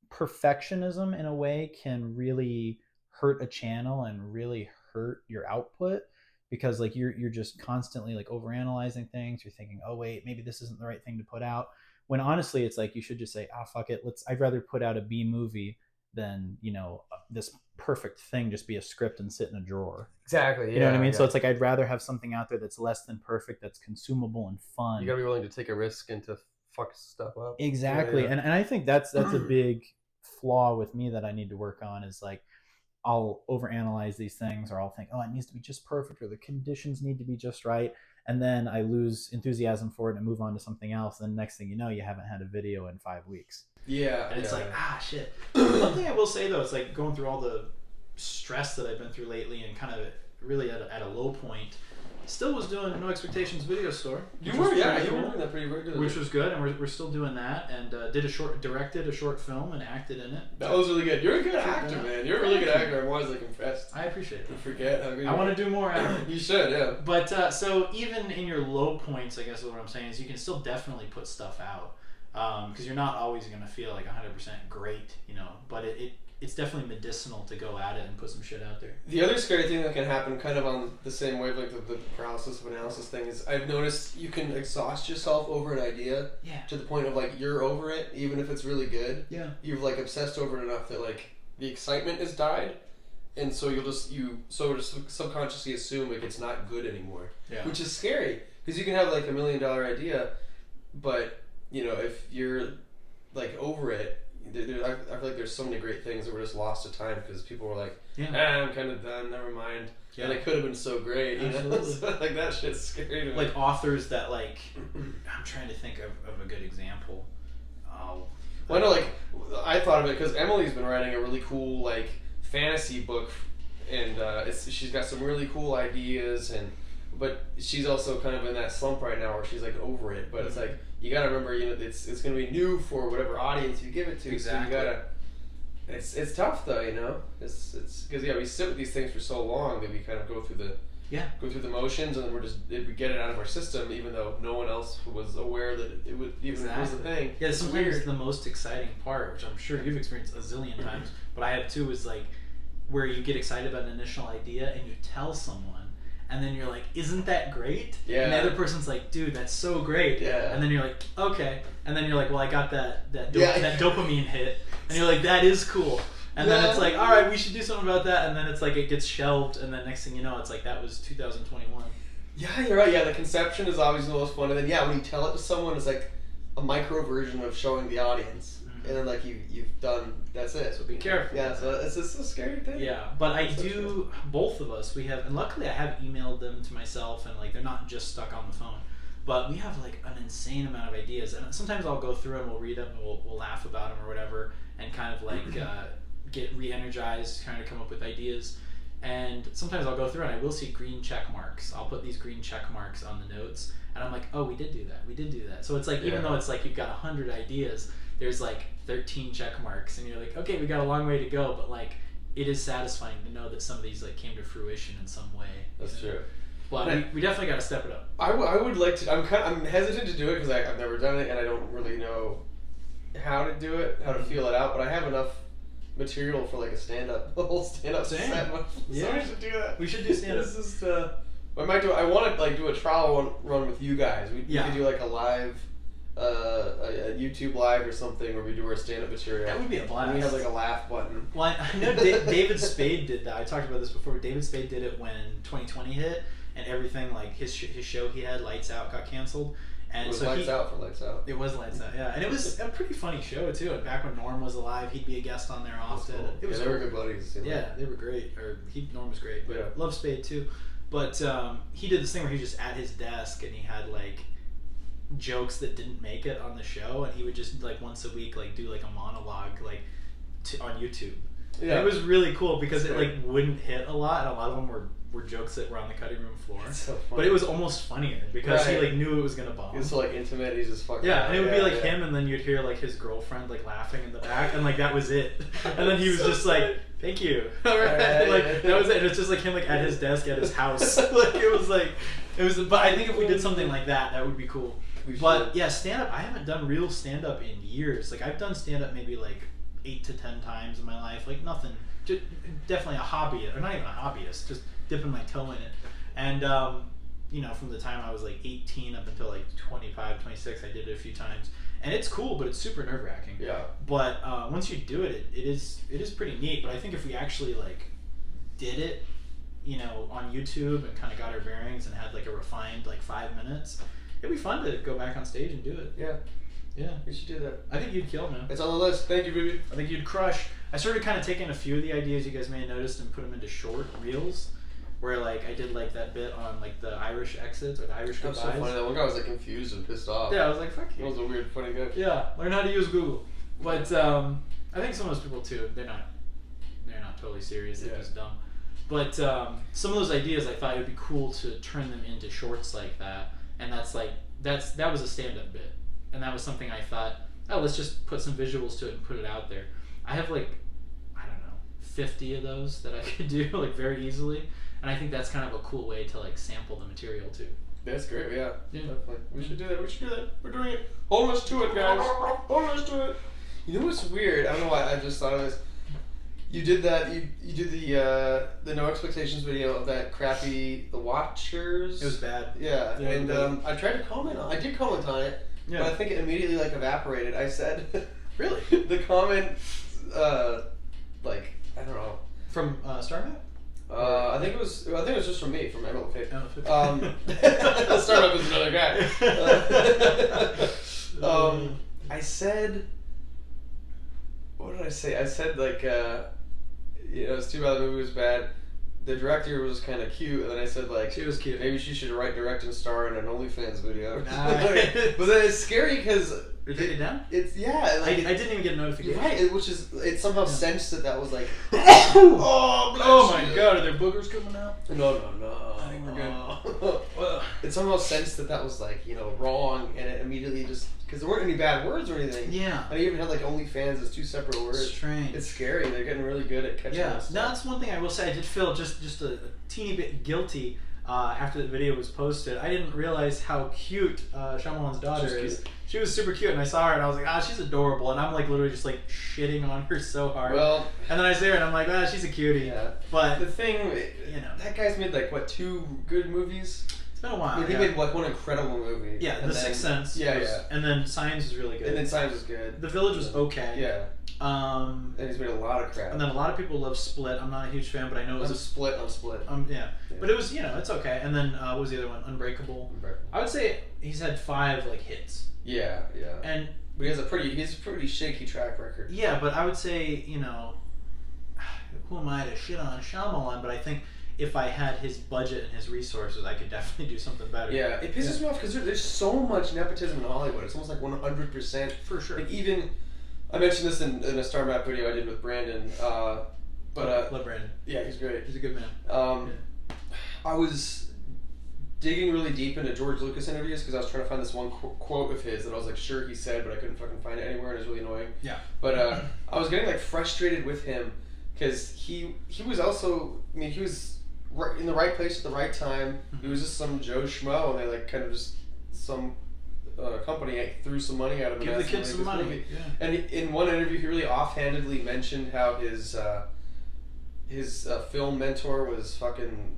perfectionism in a way can really hurt a channel and really hurt your output, because like you're just constantly like overanalyzing things. You're thinking, oh wait, maybe this isn't the right thing to put out. When honestly, it's like you should just say, fuck it. I'd rather put out a B movie than, this perfect thing just be a script and sit in a drawer. Exactly. You know what I mean? So it's like I'd rather have something out there that's less than perfect, that's consumable and fun. You gotta be willing to take a risk and to fuck stuff up. Exactly. Yeah. And I think that's a big flaw with me that I need to work on, is like I'll overanalyze these things, or I'll think, it needs to be just perfect, or the conditions need to be just right. And then I lose enthusiasm for it and move on to something else. And next thing you know, you haven't had a video in 5 weeks. Yeah. And it's like, shit. One thing I will say though, it's like going through all the stress that I've been through lately and kind of really at a low point, still was doing No Expectations Video Store. You were doing that pretty regularly. Which was good, and we're still doing that, and directed a short film and acted in it. That was really good. You're a good actor, man. You're a really good actor. I'm always like impressed. I appreciate it. You forget how good you I want to do more acting. You should, yeah. But so even in your low points, I guess is what I'm saying, is you can still definitely put stuff out, because you're not always going to feel like 100% great, but it's definitely medicinal to go at it and put some shit out there. The other scary thing that can happen kind of on the same wavelength of the paralysis of analysis thing is I've noticed you can exhaust yourself over an idea to the point of like you're over it, even if it's really good. Yeah. You've like obsessed over it enough that like the excitement has died, and so you just subconsciously assume like it's not good anymore. Yeah. Which is scary, because you can have like $1 million idea, but if you're like over it, I feel like there's so many great things that were just lost to time because people were like, I'm kind of done, never mind. Yeah. And it could have been so great. So, like that shit's scary to me. Like authors that like, I'm trying to think of a good example. Well, I know, like, I thought of it because Emily's been writing a really cool like fantasy book, and she's got some really cool ideas, but she's also kind of in that slump right now where she's like over it. But it's like, you gotta remember, it's gonna be new for whatever audience you give it to. Exactly. So you gotta. It's tough though, It's because we sit with these things for so long that we kind of go through the motions, and then we get it out of our system, even though no one else was aware that it was even was a thing. Yeah, sometimes the most exciting part, which I'm sure you've experienced a zillion times, but I have too, is like where you get excited about an initial idea and you tell someone. And then you're like, isn't that great? Yeah. And the other person's like, dude, that's so great. Yeah. And then you're like, okay. And then you're like, well, I got that dopamine hit. And you're like, that is cool. And then it's like, all right, we should do something about that. And then it's like, it gets shelved. And then next thing you know, it's like, that was 2021. Yeah, you're right. Yeah, the conception is always the most fun. And then, when you tell it to someone, it's like a micro version of showing the audience. And then, like, you've done, that's it. So be careful. Yeah, so it's a scary thing. Yeah, but both of us, we have, and luckily I have emailed them to myself, and, like, they're not just stuck on the phone. But we have, like, an insane amount of ideas. And sometimes I'll go through and we'll read them, and we'll laugh about them or whatever, and kind of, like, get re-energized, kind of come up with ideas. And sometimes I'll go through and I will see green check marks. I'll put these green check marks on the notes, and I'm like, oh, we did do that. So it's like, even though it's like you've got 100 ideas, there's like 13 check marks, and you're like, okay, we got a long way to go, but like it is satisfying to know that some of these like came to fruition in some way. That's true. But we definitely got to step it up. I would like to. I'm hesitant to do it because I've never done it and I don't really know how to do it, how to feel it out. But I have enough material for like a whole stand-up set. So we should do that. We should do stand-up. This is I might do. I want to like do a trial run with you guys. We could do like a live a YouTube live or something where we do our stand-up material. That would be a blast. And we have like a laugh button. Well, I know David Spade did that. I talked about this before. But David Spade did it when 2020 hit, and everything like his show he had, Lights Out, got canceled. And it was so Lights Out for Lights Out. It was Lights Out, yeah. And it was a pretty funny show too. And back when Norm was alive, he'd be a guest on there often. Cool. It was they were good buddies. Yeah, they were great. Norm was great. But love Spade too. But he did this thing where he was just at his desk and he had like jokes that didn't make it on the show, and he would just like once a week like do like a monologue like on YouTube. Yeah, and it was really cool because it like wouldn't hit a lot, and a lot of them were jokes that were on the cutting room floor. So funny. But it was almost funnier because he like knew it was gonna bomb. He was so like intimate. He's just fucking. Yeah, and it would be like him, and then you'd hear like his girlfriend like laughing in the back, and like that was it. And then he was just like, "Thank you." Like that was it. And it's just like him like at his desk at his house. It was. But I think if we did something like that, that would be cool. But yeah, stand up. I haven't done real stand up in years. Like I've done stand up maybe like 8 to 10 times in my life. Like nothing. Just, definitely a hobby, or not even a hobbyist. Just dipping my toe in it. And you know, from the time I was like 18 up until like 25, 26, I did it a few times. And it's cool, but it's super nerve wracking. Yeah. But once you do it, it is pretty neat. But I think if we actually like did it, you know, on YouTube and kind of got our bearings and had like a refined like 5 minutes, it'd be fun to go back on stage and do it. Yeah. Yeah. We should do that. I think you'd kill, man. It's on the list. Thank you, baby. I think you'd crush. I started kind of taking a few of the ideas you guys may have noticed and put them into short reels. Where like I did like that bit on like the Irish exits or the Irish goodbyes. That was so funny. That one guy was like confused and pissed off. Yeah, I was like, fuck you. It was a weird, funny guy. Yeah, learn how to use Google. But I think some of those people too, they're not totally serious. They're just dumb. But some of those ideas, I thought it would be cool to turn them into shorts like that. And that was a stand-up bit, and that was something I thought, oh, let's just put some visuals to it and put it out there. I have like, I don't know, 50 of those that I could do like very easily. And I think that's kind of a cool way to like sample the material too. That's great, yeah. Definitely. We should do that. We're doing it. Hold us to it, guys. Hold us to it. You know what's weird? I don't know why I just thought of this. You did that. You did the No Expectations video of that crappy The Watchers. It was bad. Yeah, and I tried to comment on. I did comment on it, but I think it immediately like evaporated. I said, really? The comment, like I don't know. From StarMap. I think it was just from me, from Emerald Faith. Startup is another guy. I said, what did I say? I said like, you know, it's too bad the movie was bad. The director was kind of cute, and then I said like, she was cute. Maybe she should direct and star in an OnlyFans video. Nice. But then it's scary because. Did you take it down? It's I didn't even get a notification. Right, it somehow sensed that was like, oh my god, are there boogers coming out? No. I think we're good. It somehow sensed that was like, you know, wrong, and it immediately just, because there weren't any bad words or anything. Yeah. I even had like OnlyFans as 2 separate words. Strange. It's scary. They're getting really good at catching us. Yeah, that's one thing I will say. I did feel just a teeny bit guilty after the video was posted. I didn't realize how cute Shyamalan's daughter is. She was super cute, and I saw her, and I was like, she's adorable, and I'm like literally just like shitting on her so hard. Well, and then I see her, and I'm like, she's a cutie. Yeah. But the thing, you know, that guy's made like what 2 good movies. It's been a while. He made like one incredible movie. Yeah, The Sixth Sense. Yeah. And then Signs was really good. And then Signs was good. The Village was okay. Yeah. And he's made a lot of crap. And then a lot of people love Split. I'm not a huge fan, but I know it was Split on Split. Yeah. But it was, you know, it's okay. And then what was the other one? Unbreakable. I would say he's had 5 like hits. Yeah. And but he has a pretty shaky track record. Yeah, but I would say, you know, who am I to shit on Shyamalan? But I think if I had his budget and his resources, I could definitely do something better. Yeah, it pisses me off because there's so much nepotism in Hollywood. It's almost like 100%. For sure. Like even, I mentioned this in a Star Map video I did with Brandon. Love Brandon. Yeah, he's great. He's a good man. I was digging really deep into George Lucas interviews because I was trying to find this one quote of his that I was like sure he said, but I couldn't fucking find it anywhere, and it was really annoying. Yeah. But I was getting like frustrated with him because he was also, I mean, he was in the right place at the right time. He was just some Joe Schmo, and they like kind of just some company threw some money at him. Give the kid some money. Yeah. And in one interview, he really offhandedly mentioned how his film mentor was fucking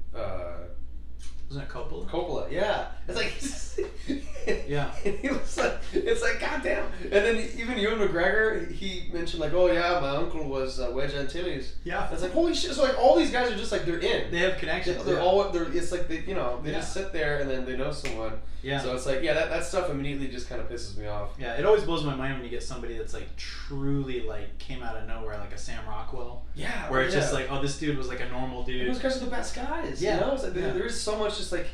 Wasn't it Coppola? Coppola, yeah. It's like, yeah. He was like, it's like, goddamn. And then even Ewan McGregor, he mentioned like, oh yeah, my uncle was Wedge Antilles. Yeah. It's like, holy shit. So like all these guys are just like, they're in. They have connections. They're all, it's like, they just sit there and then they know someone. Yeah. So it's like, yeah, that stuff immediately just kind of pisses me off. Yeah, it always blows my mind when you get somebody that's like truly like came out of nowhere, like a Sam Rockwell. Yeah. Where it's just like, oh, this dude was like a normal dude. And those guys are the best guys. Yeah. You know? It's like, there is so much just like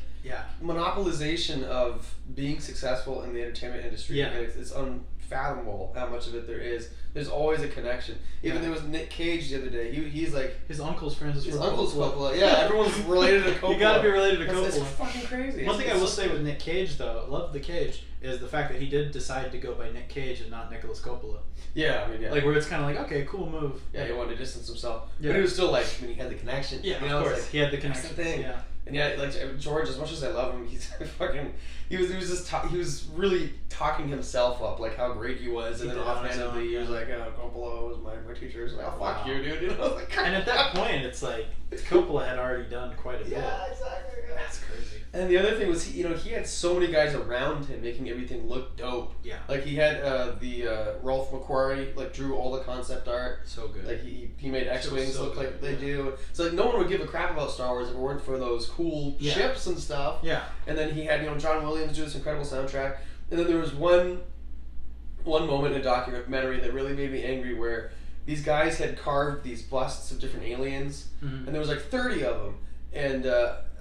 monopolization of being successful in the entertainment industry. Yeah. It's unfathomable how much of it there is. There's always a connection. Even there was Nick Cage the other day. He's like his uncle's friends with Coppola. Yeah, everyone's related to Coppola. You gotta be related to Coppola. It's fucking crazy. One thing I will say with Nick Cage though, love the Cage, is the fact that he did decide to go by Nick Cage and not Nicholas Coppola. Yeah, I mean, yeah. Like where it's kind of like, okay, cool move. Yeah, he wanted to distance himself. Yeah. But he was still like, I mean, he had the connection. Yeah, you know, of course. like, He had the connection. That's the thing. Yeah. And yeah, like George, as much as I love him, he's fucking. He was really talking himself up, like how great he was, and then offhandedly he was like, Coppola was my teacher. He was like, oh fuck you, dude. You know, like, and at that point, it's like Coppola had already done quite a bit. Yeah, exactly. That's crazy. And the other thing was, he had so many guys around him making everything look dope. Yeah. Like he had the Rolf McQuarrie like drew all the concept art. So good. Like he made X-wings look like they do. So like no one would give a crap about Star Wars if it weren't for those cool ships and stuff. Yeah. And then he had John Williams do this incredible soundtrack. And then there was one moment in a documentary that really made me angry where these guys had carved these busts of different aliens, and there was like 30 of them, and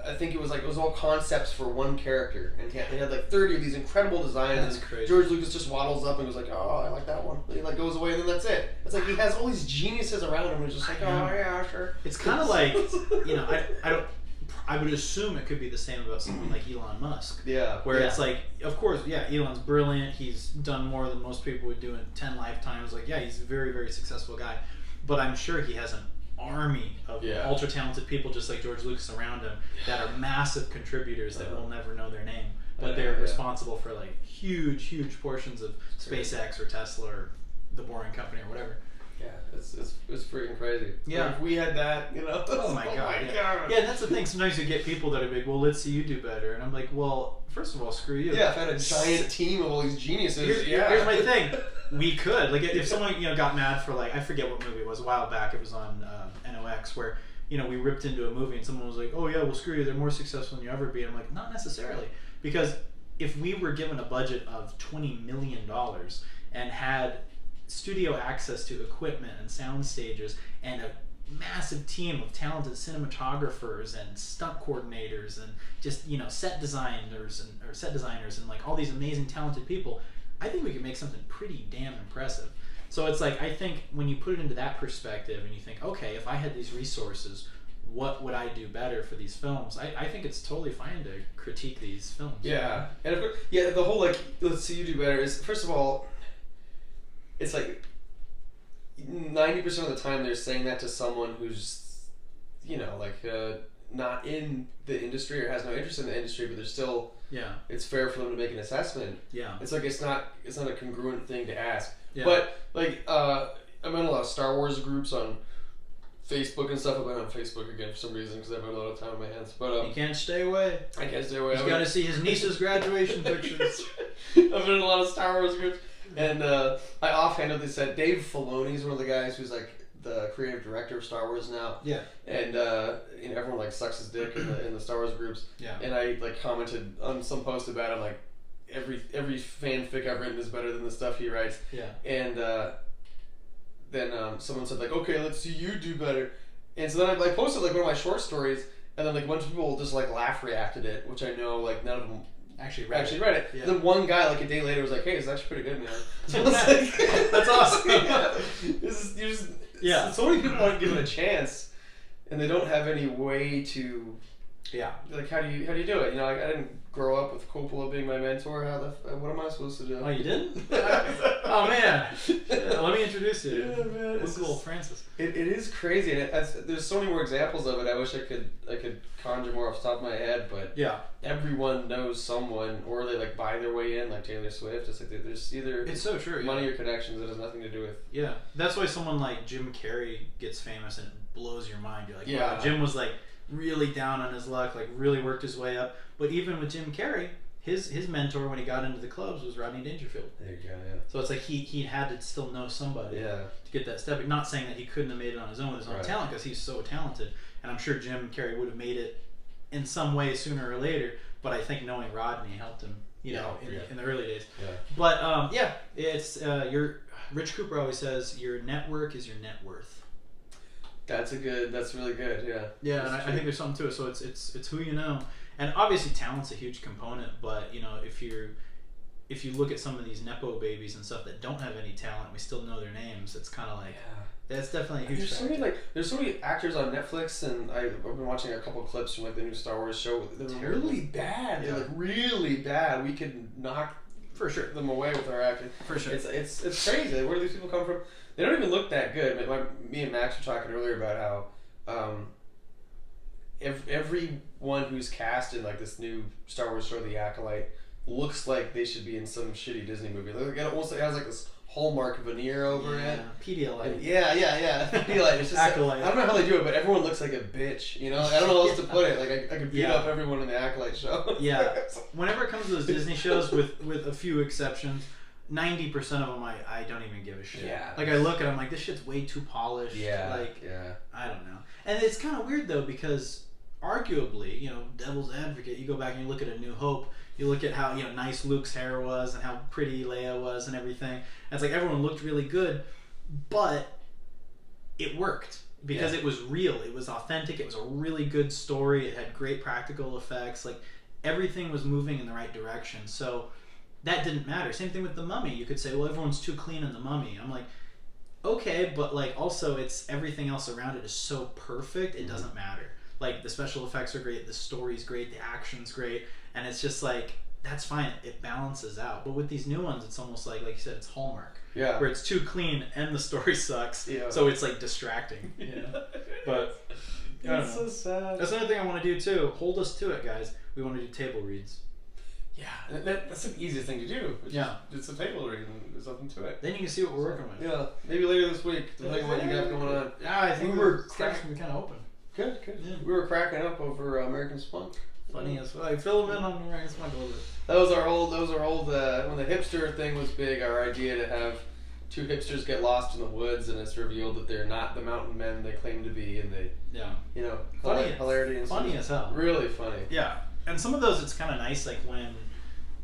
I think it was all concepts for one character, and they had like 30 of these incredible designs. That's and crazy. George Lucas just waddles up and goes like, "Oh, I like that one." And he like goes away, and then that's it. It's like he has all these geniuses around him, and he's just like, "Oh yeah, sure." It's kind of like I would assume it could be the same about someone like Elon Musk. Yeah. Where it's like, of course, yeah, Elon's brilliant. He's done more than most people would do in 10 lifetimes. Like, yeah, he's a very, very successful guy. But I'm sure he has an army of ultra talented people just like George Lucas around him that are massive contributors that we'll never know their name. But they're responsible for like huge, huge portions of SpaceX or Tesla or the Boring Company or whatever. Yeah, it's freaking crazy. Yeah. Like, if we had that, Oh my god. Yeah, that's the thing. Sometimes you get people that are big, well, let's see you do better. And I'm like, well, first of all, screw you. Yeah, if I had a giant team of all these geniuses, Here's my thing. We could. Like, if someone, got mad for, like, I forget what movie it was, a while back, it was on NOX, where, we ripped into a movie and someone was like, oh yeah, well, screw you, they're more successful than you ever be. And I'm like, not necessarily. Because if we were given a budget of $20 million and had studio access to equipment and sound stages and a massive team of talented cinematographers and stunt coordinators and just set designers and like all these amazing talented people, I think we could make something pretty damn impressive. So it's like, I think when you put it into that perspective and you think, okay, if I had these resources, what would I do better for these films? I think it's totally fine to critique these films. Yeah, and of course, the whole like, let's see you do better is, first of all, it's like 90% of the time they're saying that to someone who's, not in the industry or has no interest in the industry, but they're still, it's fair for them to make an assessment. Yeah. It's like, it's not a congruent thing to ask. Yeah. But, like, I'm in a lot of Star Wars groups on Facebook and stuff. I've been on Facebook again for some reason because I've had a lot of time on my hands. But you can't stay away. I can't stay away. He's got to see his niece's graduation pictures. I've been in a lot of Star Wars groups. And I offhandedly said Dave Filoni's one of the guys who's like the creative director of Star Wars now. Yeah. And everyone like sucks his dick in the Star Wars groups. Yeah. And I like commented on some post about him like every fanfic I've written is better than the stuff he writes. Yeah. And then someone said like, okay, let's see you do better. And so then I like posted like one of my short stories, and then like a bunch of people just like laugh reacted it, which I know like none of them actually read it. Yeah. Then one guy like a day later was like, "Hey, it's actually pretty good, man." So I was like, that's awesome. So many people aren't given a chance, and they don't have any way to. Yeah. Like, how do you do it? I didn't grow up with Coppola being my mentor. What am I supposed to do? Oh, you didn't? Oh man. Yeah, let me introduce you. Yeah, man. It's cool, Francis. It is crazy, and there's so many more examples of it. I wish I could conjure more off the top of my head, but everyone knows someone, or they like buy their way in, like Taylor Swift. It's like there's either it's so true money or connections that has nothing to do with. Yeah, that's why someone like Jim Carrey gets famous and it blows your mind. You're like, yeah, wow, Jim was like really down on his luck, like really worked his way up. But even with Jim Carrey, his mentor when he got into the clubs was Rodney Dangerfield. There you go, yeah. So it's like he had to still know somebody to get that step. Not saying that he couldn't have made it on his own with his own talent, because he's so talented. And I'm sure Jim Carrey would have made it in some way sooner or later. But I think knowing Rodney helped him, in the early days. Yeah. But it's Rich Cooper always says your network is your net worth. That's really good. Yeah. Yeah, and I think there's something to it. So it's who you know. And obviously talent's a huge component, but if you look at some of these Nepo babies and stuff that don't have any talent, we still know their names, it's kind of like, that's definitely a huge factor. There's so many actors on Netflix, and I've been watching a couple of clips from like the new Star Wars show. They're really bad. They're like really bad. We could knock for sure them away with our acting. For sure. It's crazy. Where do these people come from? They don't even look that good. Me and Max were talking earlier about how everyone who's cast in like this new Star Wars show, The Acolyte, looks like they should be in some shitty Disney movie. Like, it almost has like this Hallmark veneer over it. Pedialyte. Pedialyte. It's just Acolyte. I don't know how they do it, but everyone looks like a bitch. I don't know how else to put it. Like I could beat up everyone in the Acolyte show. Yeah. Whenever it comes to those Disney shows, with a few exceptions, 90% of them I don't even give a shit. Yeah. Like I look at them like, this shit's way too polished. Yeah. I don't know. And it's kind of weird though, because arguably, devil's advocate, you go back and you look at A New Hope, you look at how nice Luke's hair was and how pretty Leia was and everything. And it's like everyone looked really good, but it worked because it was real, it was authentic, it was a really good story, it had great practical effects, like everything was moving in the right direction. So that didn't matter. Same thing with The Mummy. You could say, well, everyone's too clean in The Mummy. I'm like, okay, but like also it's everything else around it is so perfect, it doesn't matter. Like the special effects are great, the story's great, the action's great, and it's just like, that's fine, it balances out. But with these new ones, it's almost like you said, it's Hallmark. Yeah. Where it's too clean and the story sucks, so it's like distracting. But it's so sad. That's another thing I want to do too. Hold us to it, guys. We want to do table reads. Yeah, that's the easiest thing to do. It's a table read and there's nothing to it. Then you can see what we're working with. Yeah, maybe later this week, depending on what you got going on. Yeah, I think we're kind of open. Good. Yeah. We were cracking up over American Spunk. Funny as well. Fill them in on American Spunk a little bit. That was our old. When the hipster thing was big, our idea to have two hipsters get lost in the woods, and it's revealed that they're not the mountain men they claim to be, and they, funny, hilarity and funny as hell. Really funny. Yeah, and some of those it's kind of nice, like when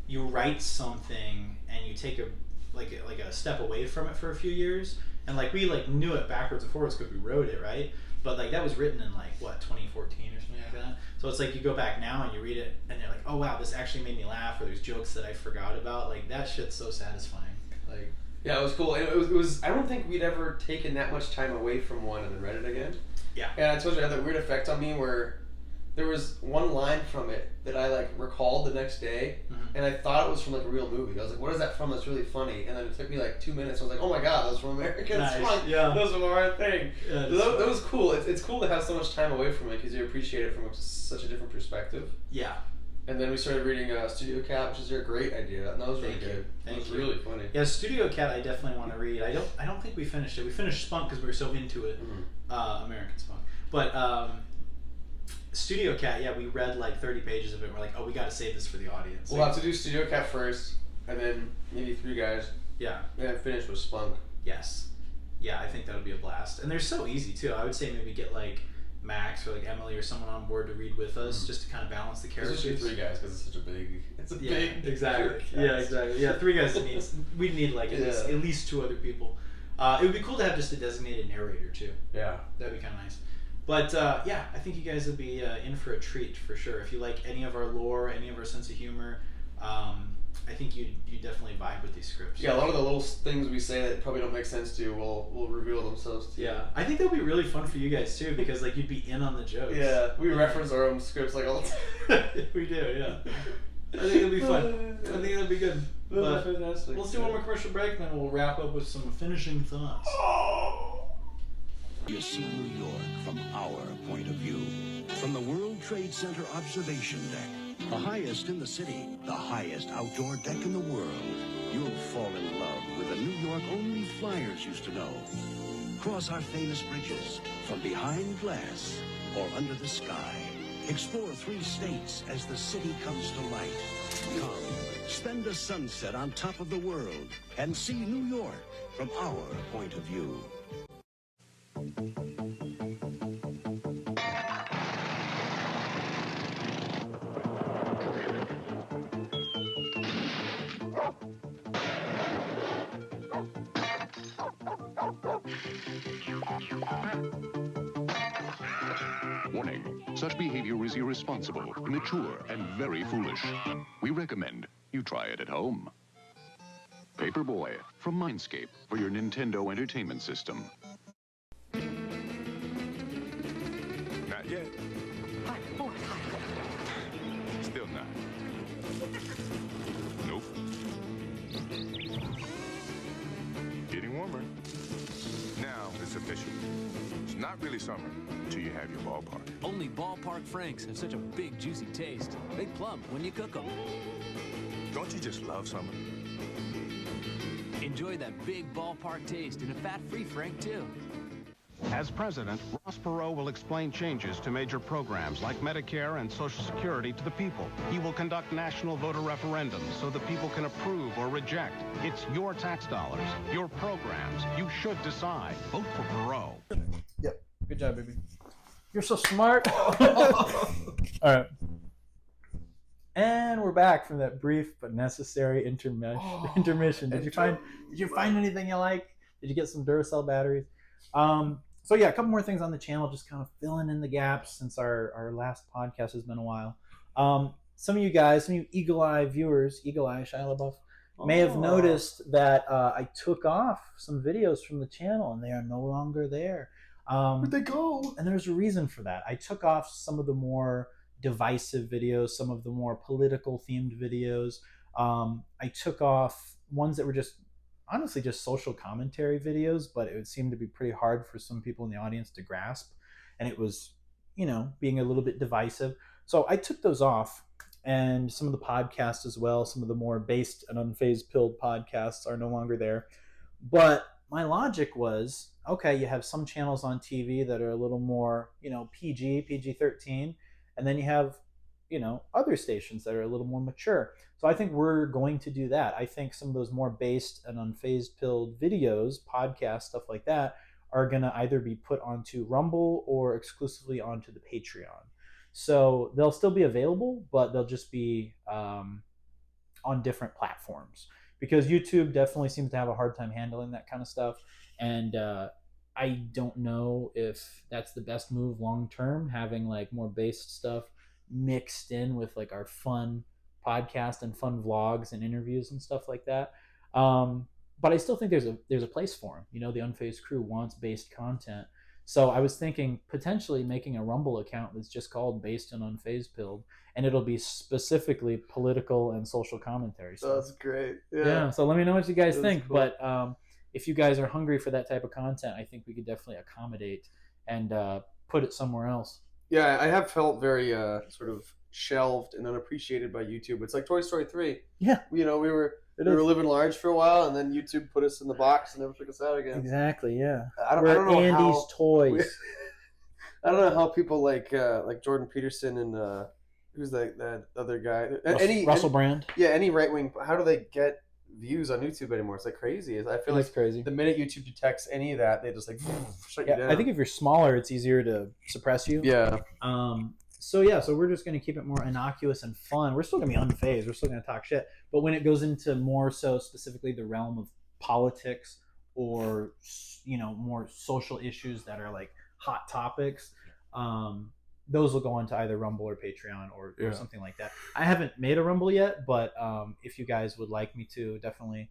you write something and you take a step away from it for a few years, and like we knew it backwards and forwards because we wrote it, right? But like that was written in 2014 or something like that. So it's like you go back now and you read it and you're like, oh wow, this actually made me laugh, or there's jokes that I forgot about. Like that shit's so satisfying. Like yeah, it was cool. It was I don't think we'd ever taken that much time away from one and then read it again. Yeah. And I told you I had that weird effect on me where there was one line from it that I recalled the next day, and I thought it was from a real movie. I was like, what is that from? That's really funny. And then it took me 2 minutes. I was like, oh my god, that was from American Spunk. Yeah. That was from our thing. Yeah, that was cool. It's cool to have so much time away from it because you appreciate it from such a different perspective. Yeah. And then we started reading Studio Cat, which is a great idea. And that was really good. Thank you. It was really funny. Yeah, Studio Cat I definitely want to read. I don't think we finished it. We finished Spunk because we were so into it. American Spunk. But Studio Cat, yeah, we read 30 pages of it and we're like, oh, we got to save this for the audience. We'll have to do Studio Cat first, and then maybe Three Guys. Yeah. And then finish with Spunk. Yes. Yeah, I think that would be a blast. And they're so easy, too. I would say maybe get Max or Emily or someone on board to read with us just to kind of balance the characters. Especially Three Guys because it's such a big... big... Exactly. Yeah, exactly. Yeah, Three Guys we'd need at least two other people. It would be cool to have just a designated narrator, too. Yeah. That'd be kind of nice. But yeah, I think you guys would be in for a treat for sure. If you like any of our lore, any of our sense of humor, I think you definitely vibe with these scripts. Yeah, a lot of the little things we say that probably don't make sense to you will reveal themselves to you. Yeah, I think that would be really fun for you guys too because you'd be in on the jokes. Yeah, we reference our own scripts all the time. We do, yeah. I think it'll be fun. I think it'll be good. But fantastic. Let's do one more commercial break, then we'll wrap up with some finishing thoughts. You see New York from our point of view. From the World Trade Center observation deck, the highest in the city, the highest outdoor deck in the world. You'll fall in love with a New York only flyers used to know. Cross our famous bridges, from behind glass or under the sky. Explore 3 states as the city comes to light. Come, spend a sunset on top of the world and see New York from our point of view. Warning, such behavior is irresponsible, immature, and very foolish. We recommend you try it at home. Paperboy from Mindscape for your Nintendo Entertainment System. Not yet. Still not. Nope. Getting warmer. Now it's official. It's not really summer until you have your ballpark. Only ballpark Franks have such a big, juicy taste. They plump when you cook them. Don't you just love summer? Enjoy that big ballpark taste in a fat-free Frank, too. As president, Ross Perot will explain changes to major programs like Medicare and Social Security to the people. He will conduct national voter referendums so the people can approve or reject. It's your tax dollars, your programs. You should decide. Vote for Perot. Yep. Good job, baby. You're so smart. All right. And we're back from that brief but necessary intermission. Did you find anything you like? Did you get some Duracell batteries? So yeah, a couple more things on the channel, just kind of filling in the gaps since our last podcast has been a while. Some of you guys, some of you eagle-eye viewers, eagle-eye Shia LaBeouf, may have noticed that I took off some videos from the channel and they are no longer there. Where'd they go? And there's a reason for that. I took off some of the more divisive videos, some of the more political themed videos. I took off ones that were just honestly just social commentary videos, but it would seem to be pretty hard for some people in the audience to grasp, and it was, you know, being a little bit divisive. So I took those off, and some of the podcasts as well, some of the more based and unfazed pilled podcasts are no longer there. But my logic was, okay, you have some channels on TV that are a little more, you know, PG-13, and then you have, you know, other stations that are a little more mature. So I think we're going to do that. I think some of those more based and unfazed pilled videos, podcasts, stuff like that, are going to either be put onto Rumble or exclusively onto the Patreon. So they'll still be available, but they'll just be on different platforms, because YouTube definitely seems to have a hard time handling that kind of stuff. And I don't know if that's the best move long term, having like more based stuff mixed in with like our fun podcast and fun vlogs and interviews and stuff like that. But I still think there's a place for them. You know, the Unfazed crew wants based content. So I was thinking potentially making a Rumble account that's just called Based and Unfazed Pilled, and it'll be specifically political and social commentary stuff. That's great. Yeah. So let me know what you guys think. Cool. But if you guys are hungry for that type of content, I think we could definitely accommodate and put it somewhere else. Yeah, I have felt very sort of shelved and unappreciated by YouTube. It's like Toy Story 3. Yeah. You know, we were living large for a while, and then YouTube put us in the box and never took us out again. Exactly, yeah. I don't know Andy's Toys. I don't know how people like Jordan Peterson and who's that other guy? Russell Brand. Yeah, any right-wing. How do they get views on YouTube anymore? It's like crazy. I feel like crazy. The minute YouTube detects any of that, they just like shut you down. I think if you're smaller, it's easier to suppress you. Yeah. So we're just going to keep it more innocuous and fun. We're still going to be unfazed. We're still going to talk shit. But when it goes into more so specifically the realm of politics or, you know, more social issues that are like hot topics, those will go into either Rumble or Patreon or something like that. I haven't made a Rumble yet, but if you guys would like me to, definitely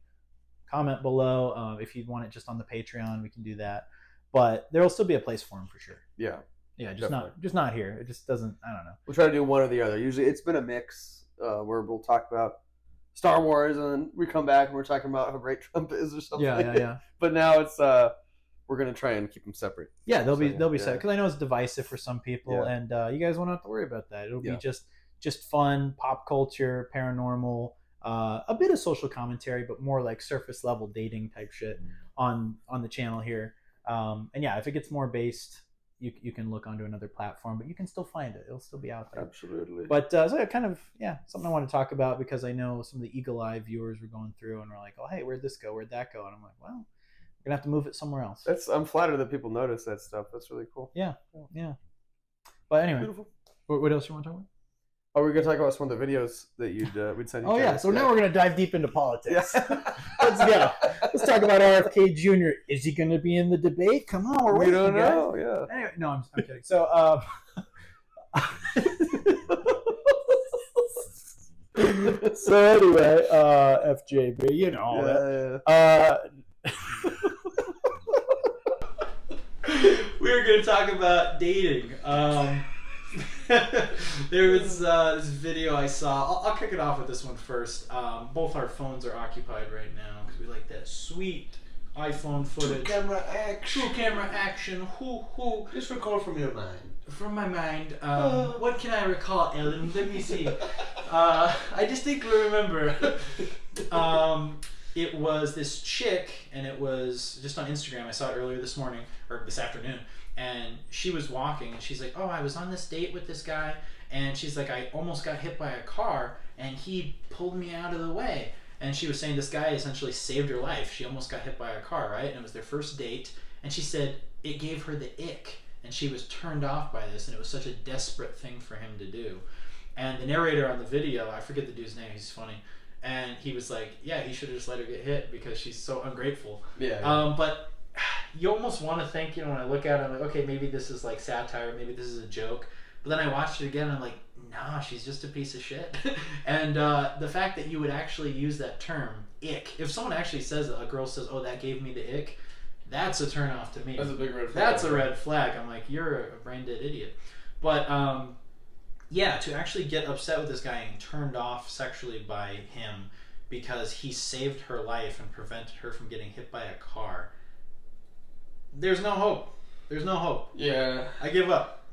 comment below. If you want it just on the Patreon, we can do that. But there will still be a place for them for sure. Yeah. Yeah, just not here. It just doesn't. I don't know. We'll try to do one or the other. Usually, it's been a mix where we'll talk about Star Wars, and then we come back and we're talking about how great Trump is or something. Yeah. But now it's we're gonna try and keep them separate. Yeah, they'll be set, because I know it's divisive for some people, and you guys won't have to worry about that. It'll be just fun, pop culture, paranormal, a bit of social commentary, but more like surface level dating type shit on the channel here. And yeah, if it gets more based, you can look onto another platform, but you can still find it. It'll still be out there. Absolutely. But so kind of, something I want to talk about because I know some of the eagle eye viewers were going through and were like, oh, hey, where'd this go? Where'd that go? And I'm like, well, we're gonna have to move it somewhere else. I'm flattered that people notice that stuff. That's really cool. Yeah. But anyway, Beautiful. What else you want to talk about? Oh, we're gonna talk about some of the videos that we'd send you. Oh yeah, so now we're gonna dive deep into politics. Yeah. Let's go. Let's talk about RFK Jr. Is he gonna be in the debate? Come on, we're We waiting, don't guys. know. Yeah. Anyway, no, I'm kidding. So, FJB, you know all that. We were gonna talk about dating. There was this video I saw. I'll kick it off with this one first. Both our phones are occupied right now because we like that sweet iPhone footage. True camera action. Hoo. Just record from your mind. From my mind. What can I recall, Ellen? Let me see. I distinctly remember. It was this chick, and it was just on Instagram. I saw it earlier this morning, or this afternoon. And she was walking, and she's like, oh, I was on this date with this guy, and she's like, I almost got hit by a car, and he pulled me out of the way. And she was saying this guy essentially saved her life. She almost got hit by a car, right? And it was their first date, and she said it gave her the ick, and she was turned off by this, and it was such a desperate thing for him to do. And the narrator on the video, I forget the dude's name, he's funny, and he was like, yeah, he should have just let her get hit because she's so ungrateful. Yeah. But you almost want to think, when I look at it, I'm like, okay, maybe this is like satire, maybe this is a joke. But then I watched it again, and I'm like, nah, she's just a piece of shit. And the fact that you would actually use that term, ick, if someone actually says that, a girl says, oh, that gave me the ick, that's a turn off to me. That's a big red flag. That's a red flag. I'm like, you're a brain dead idiot. But to actually get upset with this guy and turned off sexually by him because he saved her life and prevented her from getting hit by a car, there's no hope. There's no hope. Yeah. I give up.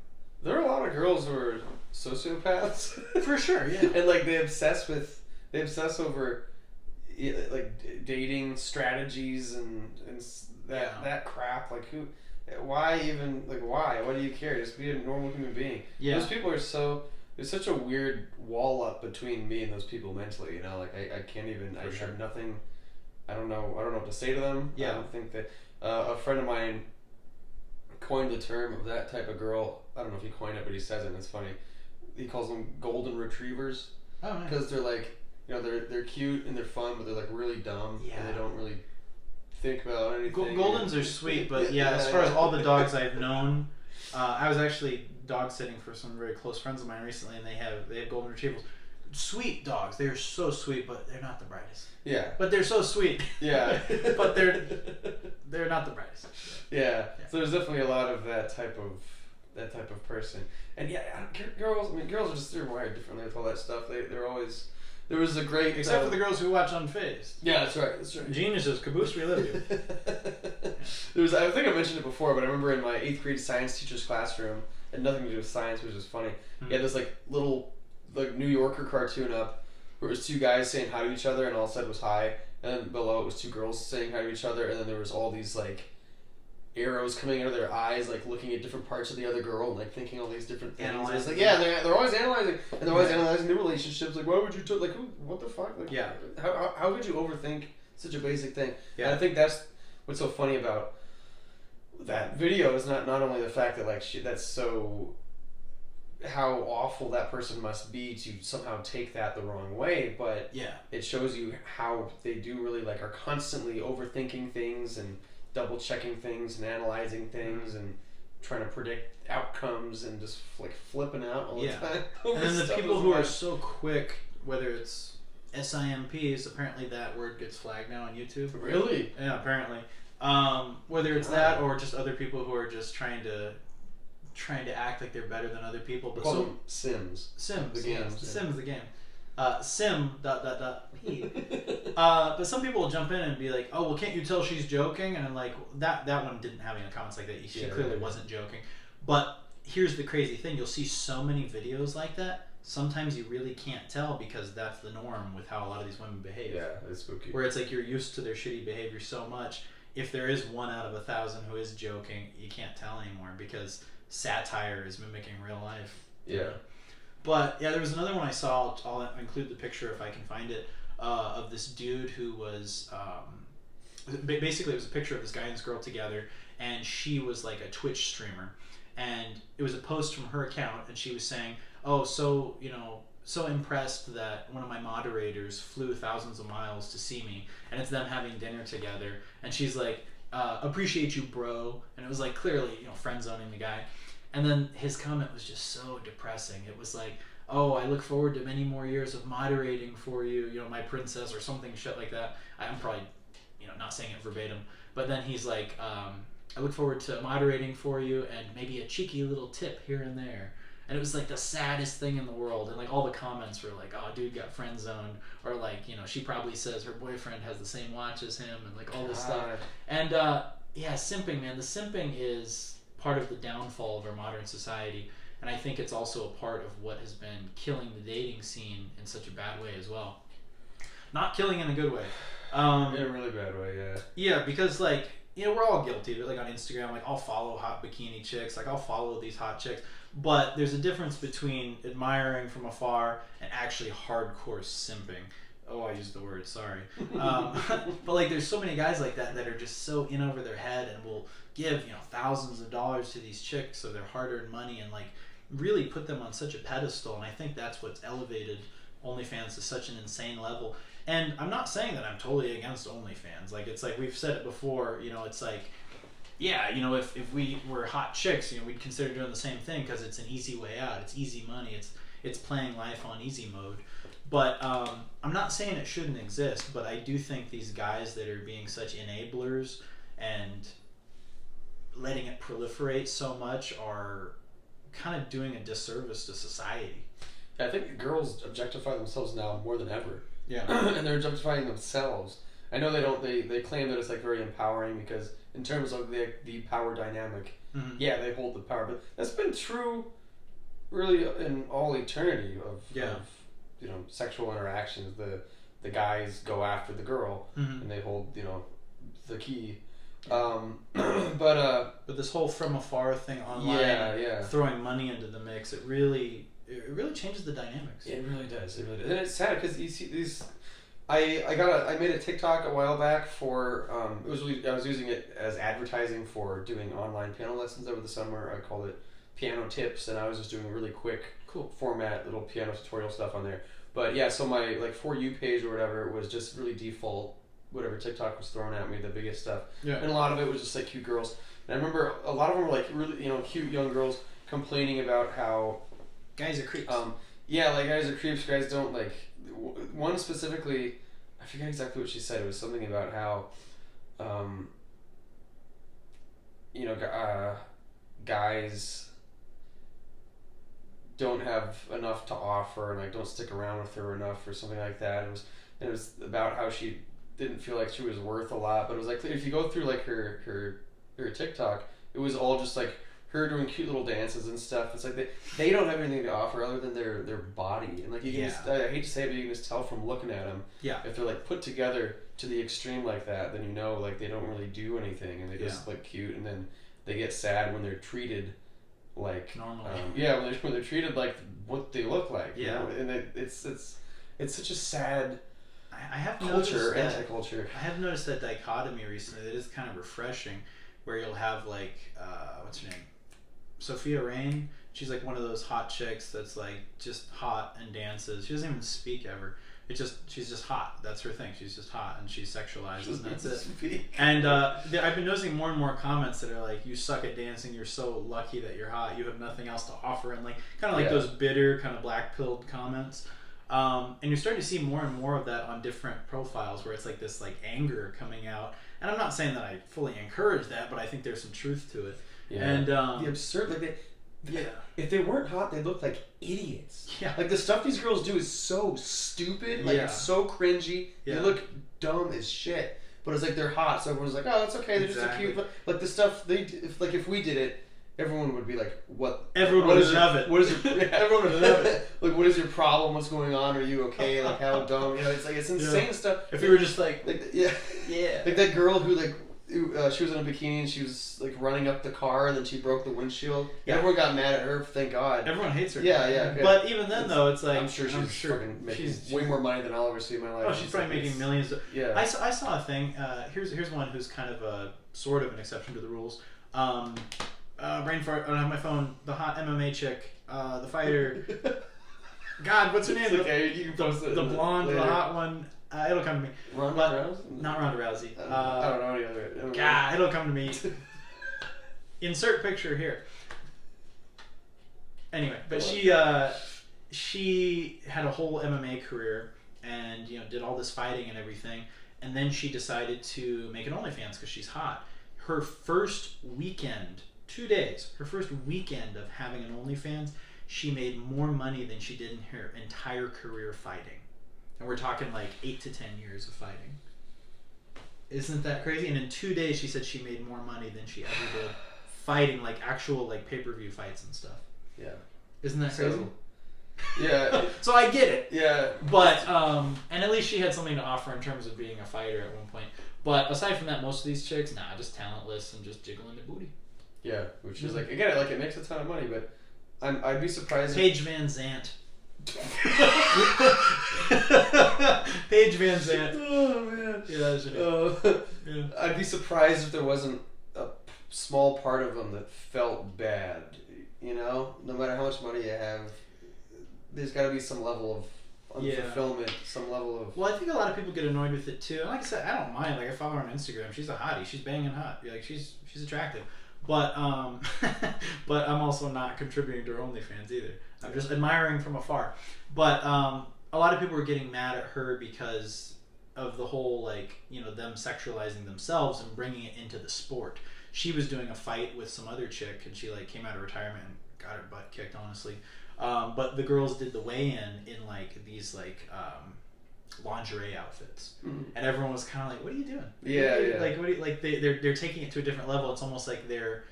There are a lot of girls who are sociopaths. For sure, yeah. And like they obsess over like dating strategies and that crap. Like why do you care? Just be a normal human being. Yeah. Those people are there's such a weird wall up between me and those people mentally, Like I can't even have nothing. I don't know what to say to them. Yeah. I don't think that a friend of mine coined the term of that type of girl. I don't know if he coined it, but he says it and it's funny. He calls them golden retrievers. Oh, nice. Because they're like, they're cute and they're fun, but they're like really dumb. Yeah. And they don't really think about anything. Goldens are sweet, but as far as all the dogs I've known, I was actually dog sitting for some very close friends of mine recently, and they have golden retrievers. Sweet dogs. They're so sweet, but they're not the brightest. Yeah. But they're so sweet. Yeah. But they're not the brightest. Yeah. So there's definitely a lot of that type of person. And girls they're wired differently with all that stuff. They're always. There was a great except for the girls who watch UNFAZED. Yeah, that's right. Geniuses, caboose, we live you. I think I mentioned it before, but I remember in my 8th grade science teacher's classroom, it had nothing to do with science, which was funny. He had this little New Yorker cartoon up where it was 2 guys saying hi to each other, and all it said was hi, and then below it was 2 girls saying hi to each other, and then there was all these arrows coming out of their eyes, looking at different parts of the other girl and thinking all these different things. Analyzing. They're always analyzing, and they're always analyzing new relationships. Why would you what the fuck? How could you overthink such a basic thing? Yeah. And I think that's what's so funny about that video is not only the fact that that's so how awful that person must be to somehow take that the wrong way, but it shows you how they do really are constantly overthinking things and double checking things and analyzing things and trying to predict outcomes and just flipping out all the time. And then the people who are so quick, whether it's SIMPs, apparently that word gets flagged now on YouTube. Really? Yeah, apparently. Whether it's that or just other people who are just trying to act like they're better than other people. But call them Sims. Sims. The game. Yeah, Sims the game. Sim ... P. But some people will jump in and be like, oh, well, can't you tell she's joking? And I'm like, that one didn't have any comments like that. She clearly wasn't joking. But here's the crazy thing. You'll see so many videos like that. Sometimes you really can't tell because that's the norm with how a lot of these women behave. Yeah, it's spooky. Where it's you're used to their shitty behavior so much. If there is 1 out of 1,000 who is joking, you can't tell anymore because satire is mimicking real life. Yeah. But yeah, there was another one I saw. I'll include the picture if I can find it, of this dude who was basically it was a picture of this guy and this girl together, and she was like a Twitch streamer, and it was a post from her account, and she was saying, "Oh, so so impressed that one of my moderators flew thousands of miles to see me, and it's them having dinner together." And she's like, "Appreciate you, bro." And it was like clearly friend zoning the guy. And then his comment was just so depressing. It was like, "Oh, I look forward to many more years of moderating for you, my princess," or something shit like that. I'm probably, not saying it verbatim. But then he's like, "I look forward to moderating for you and maybe a cheeky little tip here and there." And it was like the saddest thing in the world. And like all the comments were like, "Oh, dude got friend zoned," or like, she probably says her boyfriend has the same watch as him, and like all this stuff. And yeah, simping, man. The simping is part of the downfall of our modern society, and I think it's also a part of what has been killing the dating scene in such a bad way as well. Not killing in a good way. In a really bad way, yeah. Yeah, because like we're all guilty of it. Like on Instagram, like I'll follow hot bikini chicks, like I'll follow these hot chicks, but there's a difference between admiring from afar and actually hardcore simping. Oh, I used the word, sorry. But like there's so many guys like that are just so in over their head and will give thousands of dollars to these chicks of their hard-earned money and like really put them on such a pedestal. And I think that's what's elevated OnlyFans to such an insane level. And I'm not saying that I'm totally against OnlyFans. Like it's like we've said it before, it's like, yeah, if we were hot chicks, we'd consider doing the same thing because it's an easy way out. It's easy money. It's playing life on easy mode. But I'm not saying it shouldn't exist, but I do think these guys that are being such enablers and letting it proliferate so much are kind of doing a disservice to society. I think girls objectify themselves now more than ever. Yeah. And they're objectifying themselves. I know they claim that it's like very empowering because in terms of the power dynamic, yeah, they hold the power. But that's been true really in all eternity of sexual interactions. The guys go after the girl and they hold the key. But this whole from afar thing online, throwing money into the mix, it really changes the dynamics. It really does. It really does. And it's sad because you see these. I made a TikTok a while back for I was using it as advertising for doing online piano lessons over the summer. I called it Piano Tips, and I was just doing really quick, format little piano tutorial stuff on there. But yeah, so my like For You page or whatever was just really default. Whatever TikTok was throwing at me, the biggest stuff. Yeah. And a lot of it was just like cute girls. And I remember a lot of them were like really, cute young girls complaining about how guys are creeps. Yeah, like guys are creeps. Guys don't like. One specifically, I forget exactly what she said. It was something about how, guys don't have enough to offer and like don't stick around with her enough or something like that. It was about how she didn't feel like she was worth a lot, but it was like if you go through like her TikTok, it was all just like her doing cute little dances and stuff. It's like they don't have anything to offer other than their body, and like you can just, I hate to say it, but you can just tell from looking at them. Yeah. If they're like put together to the extreme like that, then like they don't really do anything, and they just look cute, and then they get sad when they're treated like normally. When they're treated like what they look like. Yeah. And it's such a sad. I have anti-culture. I have noticed that dichotomy recently that is kind of refreshing, where you'll have like what's her name, Sophia Rain. She's like one of those hot chicks that's like just hot and dances. She doesn't even speak ever. She's just hot. That's her thing. She's just hot and she's sexualized and that's it. And I've been noticing more and more comments that are like, "You suck at dancing. You're so lucky that you're hot. You have nothing else to offer," and like kind of like those bitter kind of black-pilled comments. And you're starting to see more and more of that on different profiles where it's like this like anger coming out. And I'm not saying that I fully encourage that, but I think there's some truth to it. Yeah. And the absurd, like if they weren't hot, they look like idiots. Yeah. Like the stuff these girls do is so stupid. Like it's so cringy. Yeah. They look dumb as shit. But it's like they're hot, so everyone's like, "Oh, it's okay. They're just a cute." Like the stuff if we did it, everyone would be like, "What?" Everyone would love it. What is your? Everyone would love it. Like, what is your problem? What's going on? Are you okay? Like, how dumb? It's like it's insane stuff. If we were just like like that girl who like She was in a bikini and she was like running up the car and then she broke the windshield. Yeah. Everyone got mad at her. Thank God. Everyone hates her. Yeah. But even then, though, it's like I'm sure fucking making she's way more money than I'll ever see in my life. Oh, she's probably making millions. Yeah. I saw a thing. Here's one who's kind of a sort of an exception to the rules. Brain fart. I don't have my phone. The hot MMA chick, the fighter. God, what's her name? It's okay, you can post it the blonde, later. the hot one. It'll come to me. Ronda Rousey? Not Ronda Rousey. I don't know any other. God, it'll come to me. Insert picture here. Anyway, but she had a whole MMA career and did all this fighting and everything, and then she decided to make an OnlyFans because she's hot. Her first weekend, 2 days, her first weekend of having an OnlyFans, she made more money than she did in her entire career fighting. And we're talking like 8 to 10 years of fighting. Isn't that crazy? And in 2 days, she said she made more money than she ever did fighting, like actual like pay-per-view fights and stuff. Yeah. Isn't that crazy? Yeah. So I get it. Yeah. But and at least she had something to offer in terms of being a fighter at one point. But aside from that, most of these chicks, just talentless and just jiggling their booty. Yeah, which is like, again, like it makes a ton of money, but I'd be surprised. Paige Van Zant. Paige Van Zant. Oh man. Yeah, that's it. Yeah. I'd be surprised if there wasn't a small part of them that felt bad. No matter how much money you have, there's got to be some level of unfulfillment, some level of. Well, I think a lot of people get annoyed with it too. And like I said, I don't mind. Like I follow her on Instagram. She's a hottie. She's banging hot. Like she's attractive. But but I'm also not contributing to her OnlyFans either. I'm just admiring from afar. But a lot of people were getting mad at her because of the whole them sexualizing themselves and bringing it into the sport. She was doing a fight with some other chick and she came out of retirement and got her butt kicked, honestly. But the girls did the weigh-in in these lingerie outfits, and everyone was kind of like, "What are you doing?" Yeah. Like, what? They're taking it to a different level. It's almost like they're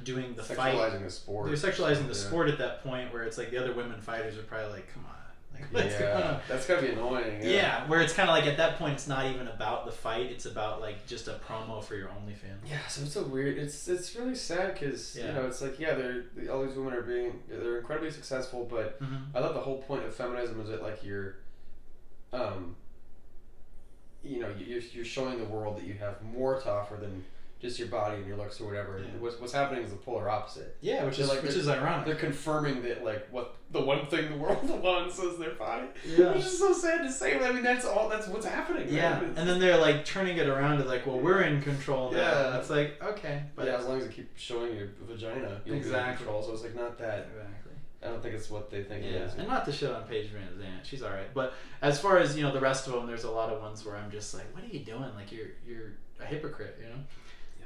doing the fight. Sexualizing the sport. They're sexualizing the sport at that point, where it's like the other women fighters are probably like, "Come on, what's going on?" That's gotta be annoying. Yeah, where it's kind of like at that point, it's not even about the fight; it's about just a promo for your OnlyFans. Yeah, so it's so weird. It's really sad because it's like they're all these women they're incredibly successful, but I thought the whole point of feminism was that you're you're showing the world that you have more to offer than just your body and your looks or whatever. Yeah. And what's happening is the polar opposite. Yeah, which is ironic. They're confirming that what the one thing the world wants is their body. Yeah. Which is so sad to say, but I mean that's what's happening. Yeah, right? and then they're turning it around to we're in control now. Yeah. It's like, okay, but as long as you keep showing your vagina, you'll be in control. So it's not that. Exactly. I don't think it's what they think it is. And not to shit on Paige Van Zandt, she's all right. But as far as the rest of them, there's a lot of ones where I'm just like, what are you doing? You're a hypocrite, Yeah.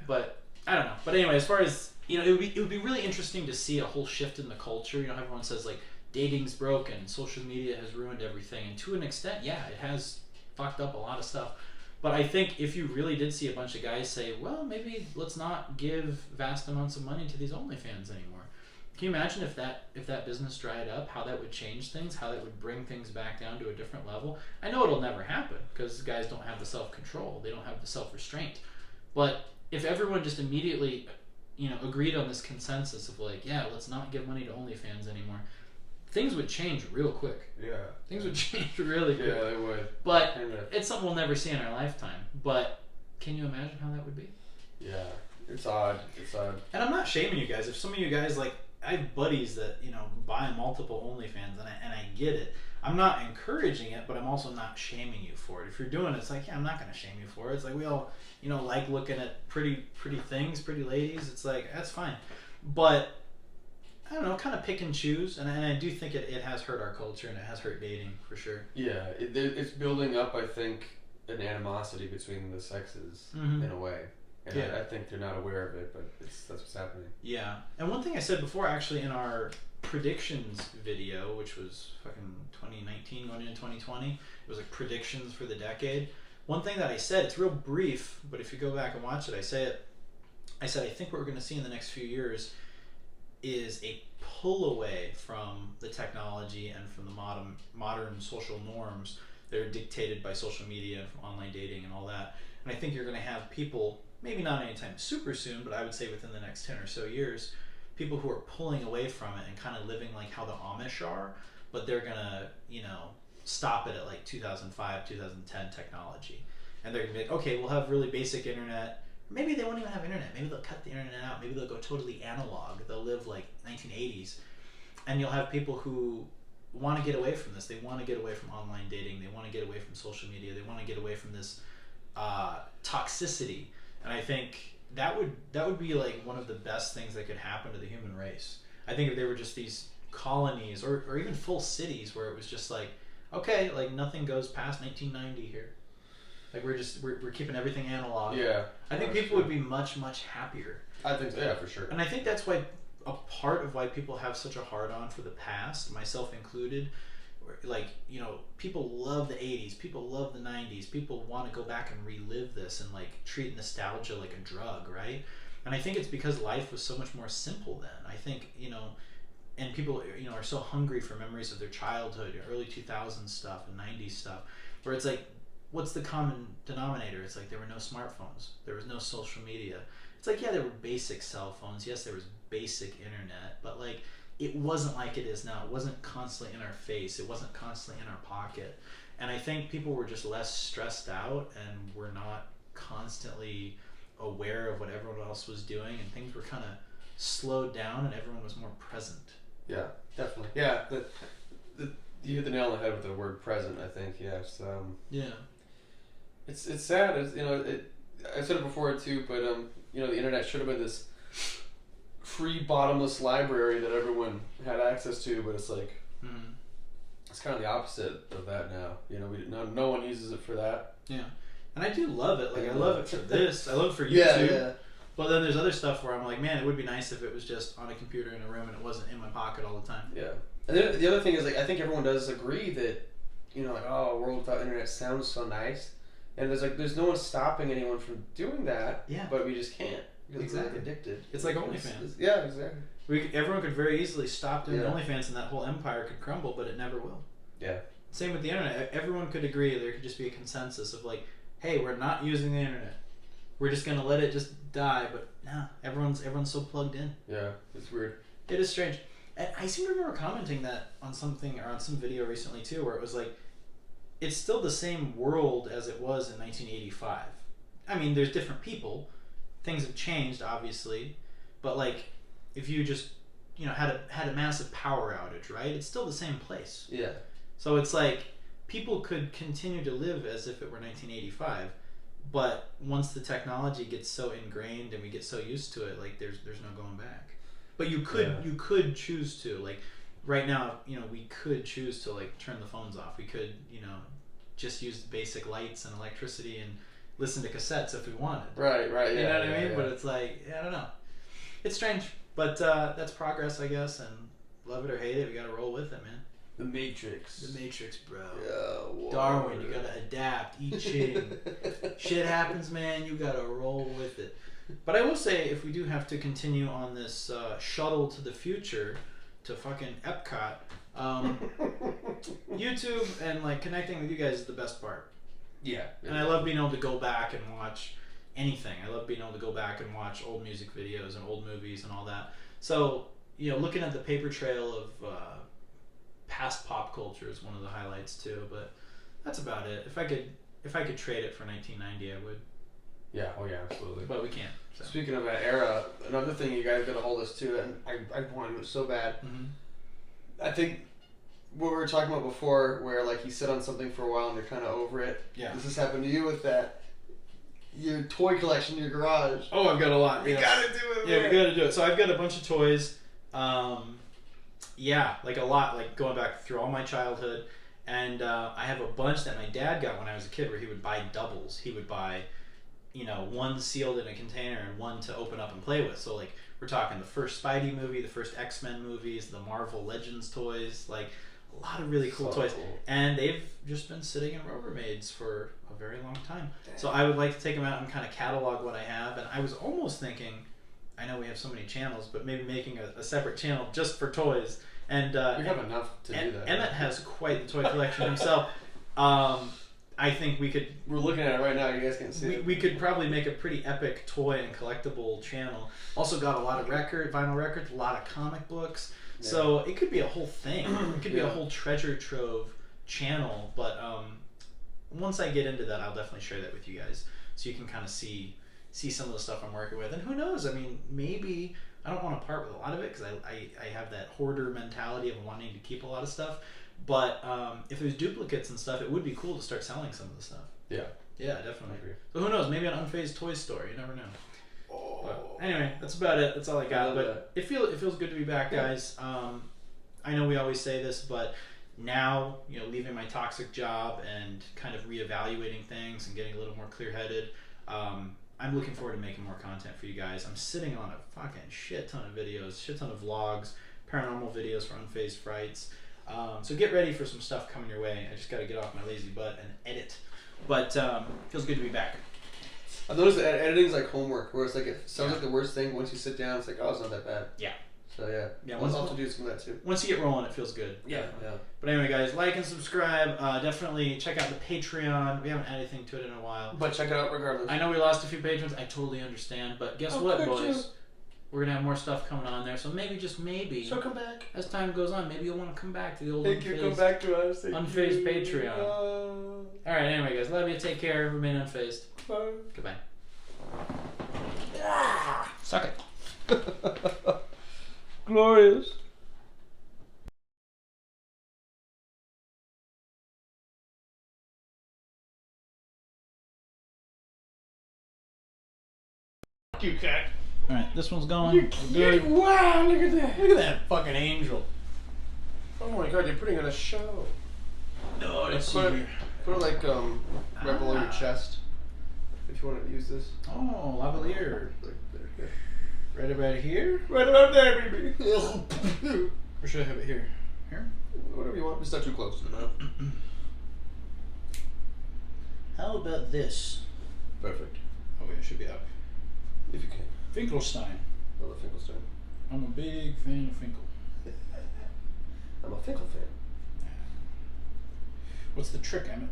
But I don't know. But anyway, as far as it would be really interesting to see a whole shift in the culture. Everyone says dating's broken, social media has ruined everything, and to an extent, yeah, it has fucked up a lot of stuff. But I think if you really did see a bunch of guys say, well, maybe let's not give vast amounts of money to these OnlyFans anymore. Can you imagine if that business dried up, how that would change things, how that would bring things back down to a different level? I know it'll never happen because guys don't have the self-control. They don't have the self-restraint. But if everyone just immediately, agreed on this consensus of let's not give money to OnlyFans anymore, things would change real quick. Yeah. Things would change really quick. Yeah, they would. But it's something we'll never see in our lifetime. But can you imagine how that would be? Yeah. It's odd. And I'm not shaming you guys. If some of you guys I have buddies that buy multiple OnlyFans, and I get it. I'm not encouraging it, but I'm also not shaming you for it. If you're doing it, it's I'm not going to shame you for it. It's we all like looking at pretty things, pretty ladies. It's that's fine, but I don't know, kind of pick and choose, and I do think it has hurt our culture and it has hurt dating for sure. Yeah, it's building up. I think an animosity between the sexes in a way. And I think they're not aware of it, but that's what's happening. Yeah. And one thing I said before, actually, in our predictions video, which was fucking 2019 going into 2020, it was predictions for the decade. One thing that I said, it's real brief, but if you go back and watch it, I said I think what we're going to see in the next few years is a pull away from the technology and from the modern social norms that are dictated by social media and from online dating and all that. And I think you're going to have people, maybe not anytime super soon, but I would say within the next 10 or so years, people who are pulling away from it and kind of living like how the Amish are, but they're going to, stop it at like 2005, 2010 technology. And they're going to be like, okay, we'll have really basic internet. Maybe they won't even have internet. Maybe they'll cut the internet out. Maybe they'll go totally analog. They'll live like 1980s. And you'll have people who want to get away from this. They want to get away from online dating. They want to get away from social media. They want to get away from this toxicity. And I think that would be like one of the best things that could happen to the human race. I think if there were just these colonies or even full cities where it was just like, okay, like nothing goes past 1990 here. Like we're keeping everything analog. Yeah. I think people would be much, much happier. I think so, yeah, for sure. And I think that's why a part of why people have such a hard on for the past, myself included, like, people love the 80s, people love the 90s, people want to go back and relive this and like treat nostalgia like a drug, right? And I think it's because life was so much more simple then. I think, and people, are so hungry for memories of their childhood, early 2000s stuff and 90s stuff, where it's like, what's the common denominator? It's like there were no smartphones. There was no social media. It's like, yeah, there were basic cell phones. Yes, there was basic internet, but like it wasn't like it is now. It wasn't constantly in our face. It wasn't constantly in our pocket. And I think people were just less stressed out and were not constantly aware of what everyone else was doing, and things were kind of slowed down and everyone was more present. Yeah, definitely. Yeah, you hit the nail on the head with the word present, I think. Yes. Yeah. It's sad. I said it before too, but the internet should have been this free bottomless library that everyone had access to, but it's like it's kind of the opposite of that now. No one uses it for that. Yeah, and I do love it. Like I love it for this. I love it for YouTube. Yeah. But then there's other stuff where I'm like, man, it would be nice if it was just on a computer in a room and it wasn't in my pocket all the time. Yeah. And then the other thing is, like, I think everyone does agree that, a world without internet sounds so nice. And there's no one stopping anyone from doing that. Yeah. But we just can't. Because exactly. we're addicted. It's like OnlyFans. Yeah, exactly. Everyone could very easily stop doing OnlyFans and that whole empire could crumble, but it never will. Yeah. Same with the internet. Everyone could agree. There could just be a consensus of like, hey, we're not using the internet. We're just gonna let it just die. But nah, everyone's so plugged in. Yeah, it's weird. It is strange. And I seem to remember commenting that on something or on some video recently too, where it was like, it's still the same world as it was in 1985. I mean, there's different people. Things have changed, obviously, but like, if you just had a massive power outage, right? It's still the same place. Yeah. So it's like people could continue to live as if it were 1985, but once the technology gets so ingrained and we get so used to it, like there's no going back. But you could choose to, like, right now, we could choose to like turn the phones off. We could just use the basic lights and electricity and listen to cassettes if we wanted. Right, yeah. You know what I mean? Yeah. But it's like, I don't know. It's strange, but that's progress, I guess, and love it or hate it, we gotta roll with it, man. The Matrix. The Matrix, bro. Yeah, Darwin, you gotta adapt, eat Ching. Shit happens, man, you gotta roll with it. But I will say, if we do have to continue on this shuttle to the future, to fucking Epcot, YouTube and like connecting with you guys is the best part. Yeah. And I love being able to go back and watch anything. I love being able to go back and watch old music videos and old movies and all that. So, looking at the paper trail of past pop culture is one of the highlights too, but that's about it. If I could trade it for 1990, I would. Yeah, oh yeah, absolutely. But we can't. So. Speaking of that era, another thing you guys got to hold us to, and I want to do it so bad. Mm-hmm. I think what we were talking about before, where like you sit on something for a while and you're kind of over it. Yeah. This has happened to you with that. Your toy collection in your garage. Oh, I've got a lot. We gotta do it. Yeah, we gotta do it. So I've got a bunch of toys. Yeah, like a lot, like going back through all my childhood. And I have a bunch that my dad got when I was a kid where he would buy doubles. He would buy, one sealed in a container and one to open up and play with. So like we're talking the first Spidey movie, the first X-Men movies, the Marvel Legends toys, like a lot of really cool toys. Cool. And they've just been sitting in Rubbermaids for a very long time. So I would like to take them out and kind of catalog what I have. And I was almost thinking, I know we have so many channels, but maybe making a separate channel just for toys. And we have enough to do that. Emmett has quite the toy collection himself. I think we could. We're looking at it right now. You guys can see it. We could probably make a pretty epic toy and collectible channel. Also got a lot of vinyl records, a lot of comic books. Yeah. So it could be a whole thing. It could be a whole treasure trove channel. But once I get into that, I'll definitely share that with you guys, so you can kind of see some of the stuff I'm working with. And who knows? I mean, maybe I don't want to part with a lot of it because I have that hoarder mentality of wanting to keep a lot of stuff. But if there's duplicates and stuff, it would be cool to start selling some of the stuff. Yeah. Yeah, definitely. So who knows? Maybe an Unfazed toy store. You never know. But anyway, that's about it. That's all I got. But it feels good to be back, guys. I know we always say this, but now, you know, leaving my toxic job and kind of reevaluating things and getting a little more clear-headed, I'm looking forward to making more content for you guys. I'm sitting on a fucking shit ton of videos, shit ton of vlogs, paranormal videos for Unfazed Frights. So get ready for some stuff coming your way. I just got to get off my lazy butt and edit. But feels good to be back. I've noticed that editing's like homework, where it's like it sounds like the worst thing. Once you sit down, it's like, oh, it's not that bad. Yeah. So yeah. I'll have to do some of that too. Once you get rolling, it feels good. Yeah. But anyway, guys, like and subscribe. Definitely check out the Patreon. We haven't added anything to it in a while. But check it out regardless. I know we lost a few patrons. I totally understand. But guess what, boys? We're going to have more stuff coming on there. So maybe, just maybe, so come back. As time goes on, maybe you'll want to come back to the old come back to us. Unfazed Patreon. Alright, anyway, guys. Love you. Take care. Remain unfazed. Bye. Goodbye. Suck it. Glorious. You cat. Alright, this one's going. Good. Wow, look at that. Look at that fucking angel. Oh my god, you're putting on a show. No, let's see put here. Put it like right below your chest. If you want to use this. Oh, lavalier. Like there. Right about here? Right about there, baby. Or should I have it here? Here? Whatever you want. It's not too close to the mouth. How about this? Perfect. Oh wait, it should be up. If you can. Finkelstein. Oh, the Finkelstein. I'm a big fan of Finkel. I'm a Finkel fan. What's the trick, Emmett?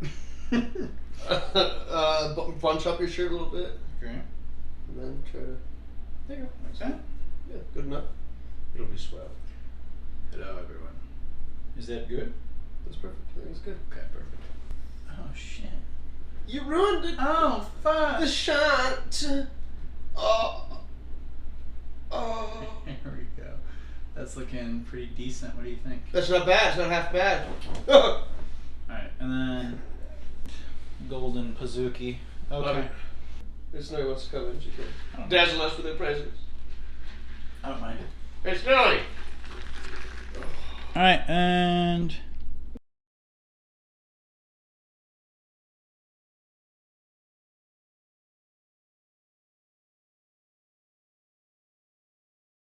Bunch up your shirt a little bit. Okay. And then try to... There you go. Like that? Yeah, good enough. It'll be swell. Hello, everyone. Is that good? That's perfect. I think it's good. Okay, perfect. Oh, shit. You ruined it. Oh, fuck. The shot. Oh. There we go. That's looking pretty decent. What do you think? That's not bad. It's not half bad. Alright, and then golden Pazuki. Okay. It's Snowy wants to come in. She can dazzle us with their presence. I don't mind it. Hey, Snowy! Alright, and